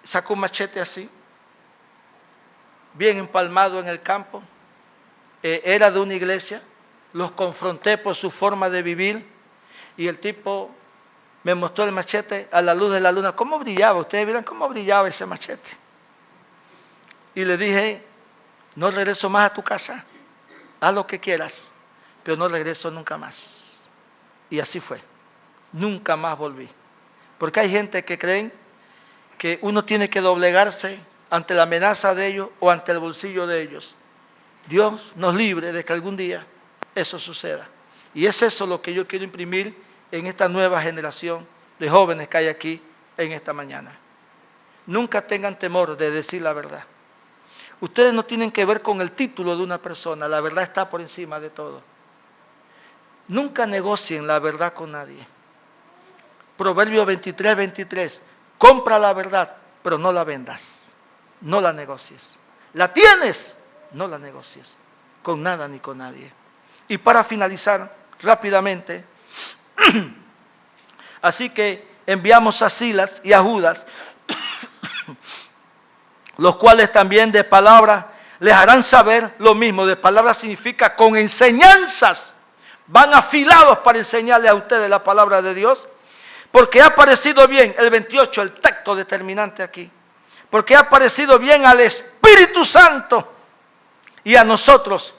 sacó un machete así, bien empalmado en el campo. Era de una iglesia, los confronté por su forma de vivir y el tipo me mostró el machete a la luz de la luna. ¿Cómo brillaba? Ustedes vieron cómo brillaba ese machete. Y le dije, no regreso más a tu casa, haz lo que quieras, pero no regreso nunca más. Y así fue, nunca más volví. Porque hay gente que creen que uno tiene que doblegarse ante la amenaza de ellos o ante el bolsillo de ellos. Dios nos libre de que algún día eso suceda. Y es eso lo que yo quiero imprimir en esta nueva generación de jóvenes que hay aquí en esta mañana. Nunca tengan temor de decir la verdad. Ustedes no tienen que ver con el título de una persona, la verdad está por encima de todo. Nunca negocien la verdad con nadie. Proverbio 23, 23, compra la verdad, pero no la vendas, no la negocies. La tienes, no la negocies, con nada ni con nadie. Y para finalizar rápidamente, así que enviamos a Silas y a Judas, los cuales también de palabra les harán saber lo mismo. De palabra significa con enseñanzas. Van afilados para enseñarles a ustedes la palabra de Dios. Porque ha parecido bien, el 28, el texto determinante aquí. Porque ha parecido bien al Espíritu Santo y a nosotros.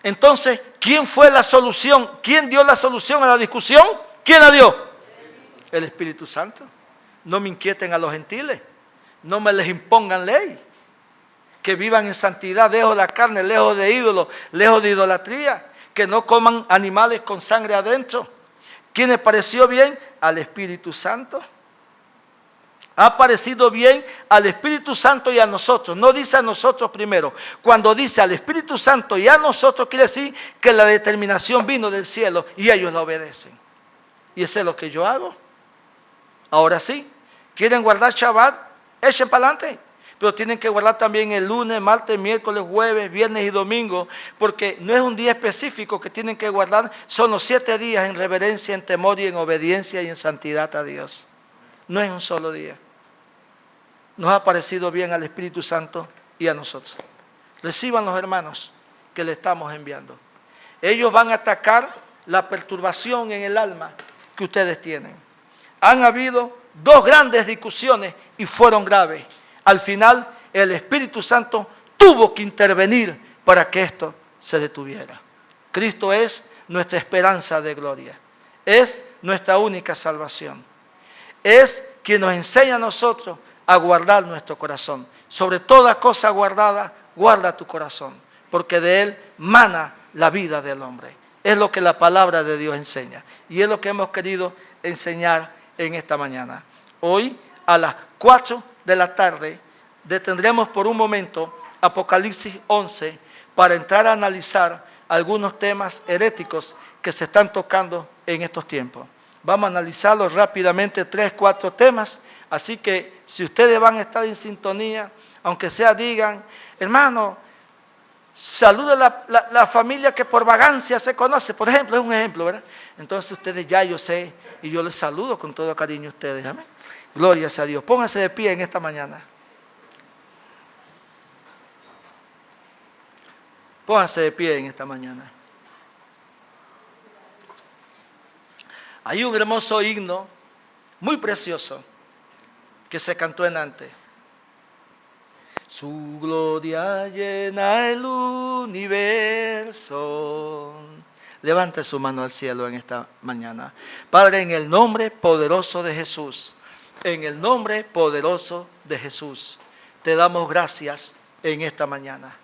Entonces, ¿quién fue la solución? ¿Quién dio la solución a la discusión? ¿Quién la dio? El Espíritu Santo. No me inquieten a los gentiles. No me les impongan ley. Que vivan en santidad, lejos de la carne, lejos de ídolos, lejos de idolatría. Que no coman animales con sangre adentro. ¿Quién les pareció bien? Al Espíritu Santo. Ha parecido bien al Espíritu Santo y a nosotros. No dice a nosotros primero. Cuando dice al Espíritu Santo y a nosotros, quiere decir que la determinación vino del cielo y ellos la obedecen. Y eso es lo que yo hago. Ahora sí, ¿quieren guardar Shabbat? Echen para adelante. Pero tienen que guardar también el lunes, martes, miércoles, jueves, viernes y domingo. Porque no es un día específico que tienen que guardar. Son los 7 días en reverencia, en temor y en obediencia y en santidad a Dios. No es un solo día. Nos ha parecido bien al Espíritu Santo y a nosotros. Reciban los hermanos que le estamos enviando. Ellos van a atacar la perturbación en el alma que ustedes tienen. Han habido 2 grandes discusiones y fueron graves. Al final, el Espíritu Santo tuvo que intervenir para que esto se detuviera. Cristo es nuestra esperanza de gloria. Es nuestra única salvación. Es quien nos enseña a nosotros a guardar nuestro corazón. Sobre toda cosa guardada, guarda tu corazón, porque de él mana la vida del hombre. Es lo que la palabra de Dios enseña. Y es lo que hemos querido enseñar en esta mañana. Hoy, a las 4 de la tarde, detendremos por un momento Apocalipsis 11 para entrar a analizar algunos temas heréticos que se están tocando en estos tiempos. Vamos a analizarlos rápidamente, 3, 4 temas. Así que si ustedes van a estar en sintonía, aunque sea digan, hermano, salude la familia que por vagancia se conoce. Por ejemplo, es un ejemplo, ¿verdad? Entonces ustedes ya yo sé y yo les saludo con todo cariño a ustedes. Amén. Gloria a Dios. Pónganse de pie en esta mañana. Pónganse de pie en esta mañana. Hay un hermoso himno, muy precioso, que se cantó en antes. Su gloria llena el universo. Levante su mano al cielo en esta mañana. Padre, en el nombre poderoso de Jesús, en el nombre poderoso de Jesús, te damos gracias en esta mañana.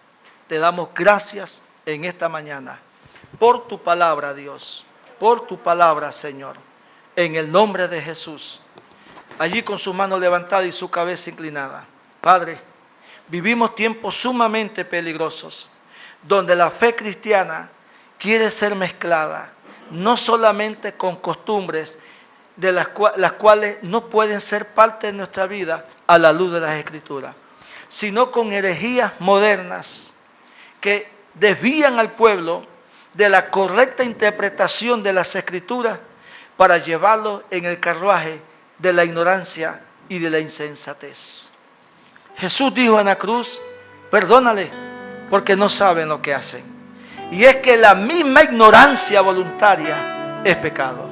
Te damos gracias en esta mañana por tu palabra, Dios. Por tu palabra, Señor, en el nombre de Jesús. Allí con su mano levantada y su cabeza inclinada. Padre, vivimos tiempos sumamente peligrosos, donde la fe cristiana quiere ser mezclada, no solamente con costumbres de las cuales no pueden ser parte de nuestra vida a la luz de las Escrituras, sino con herejías modernas que desvían al pueblo de la correcta interpretación de las Escrituras para llevarlo en el carruaje de la ignorancia y de la insensatez. Jesús dijo en la cruz, perdónale porque no saben lo que hacen. Y es que la misma ignorancia voluntaria es pecado.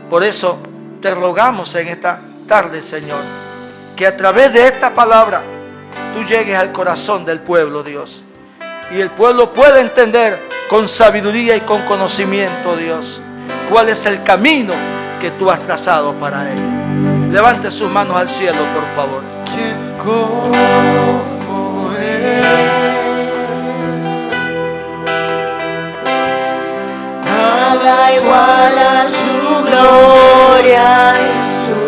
Por eso te rogamos en esta tarde, Señor, que a través de esta palabra tú llegues al corazón del pueblo, Dios. Y el pueblo pueda entender con sabiduría y con conocimiento, Dios, cuál es el camino que tú has trazado para ellos. Levante sus manos al cielo, por favor. ¿Quién como Él? Nada igual a su gloria y su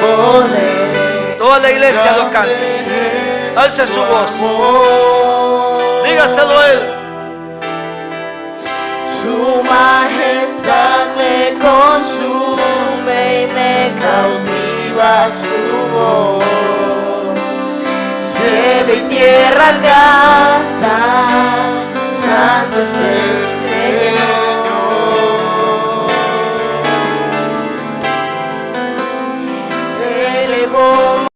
poder. Toda la iglesia lo cante. Alce su voz. Dígaselo a Él. Su majestad me consume y me cautiva su voz. Cielo y tierra cantan, santo es el Señor. Elevó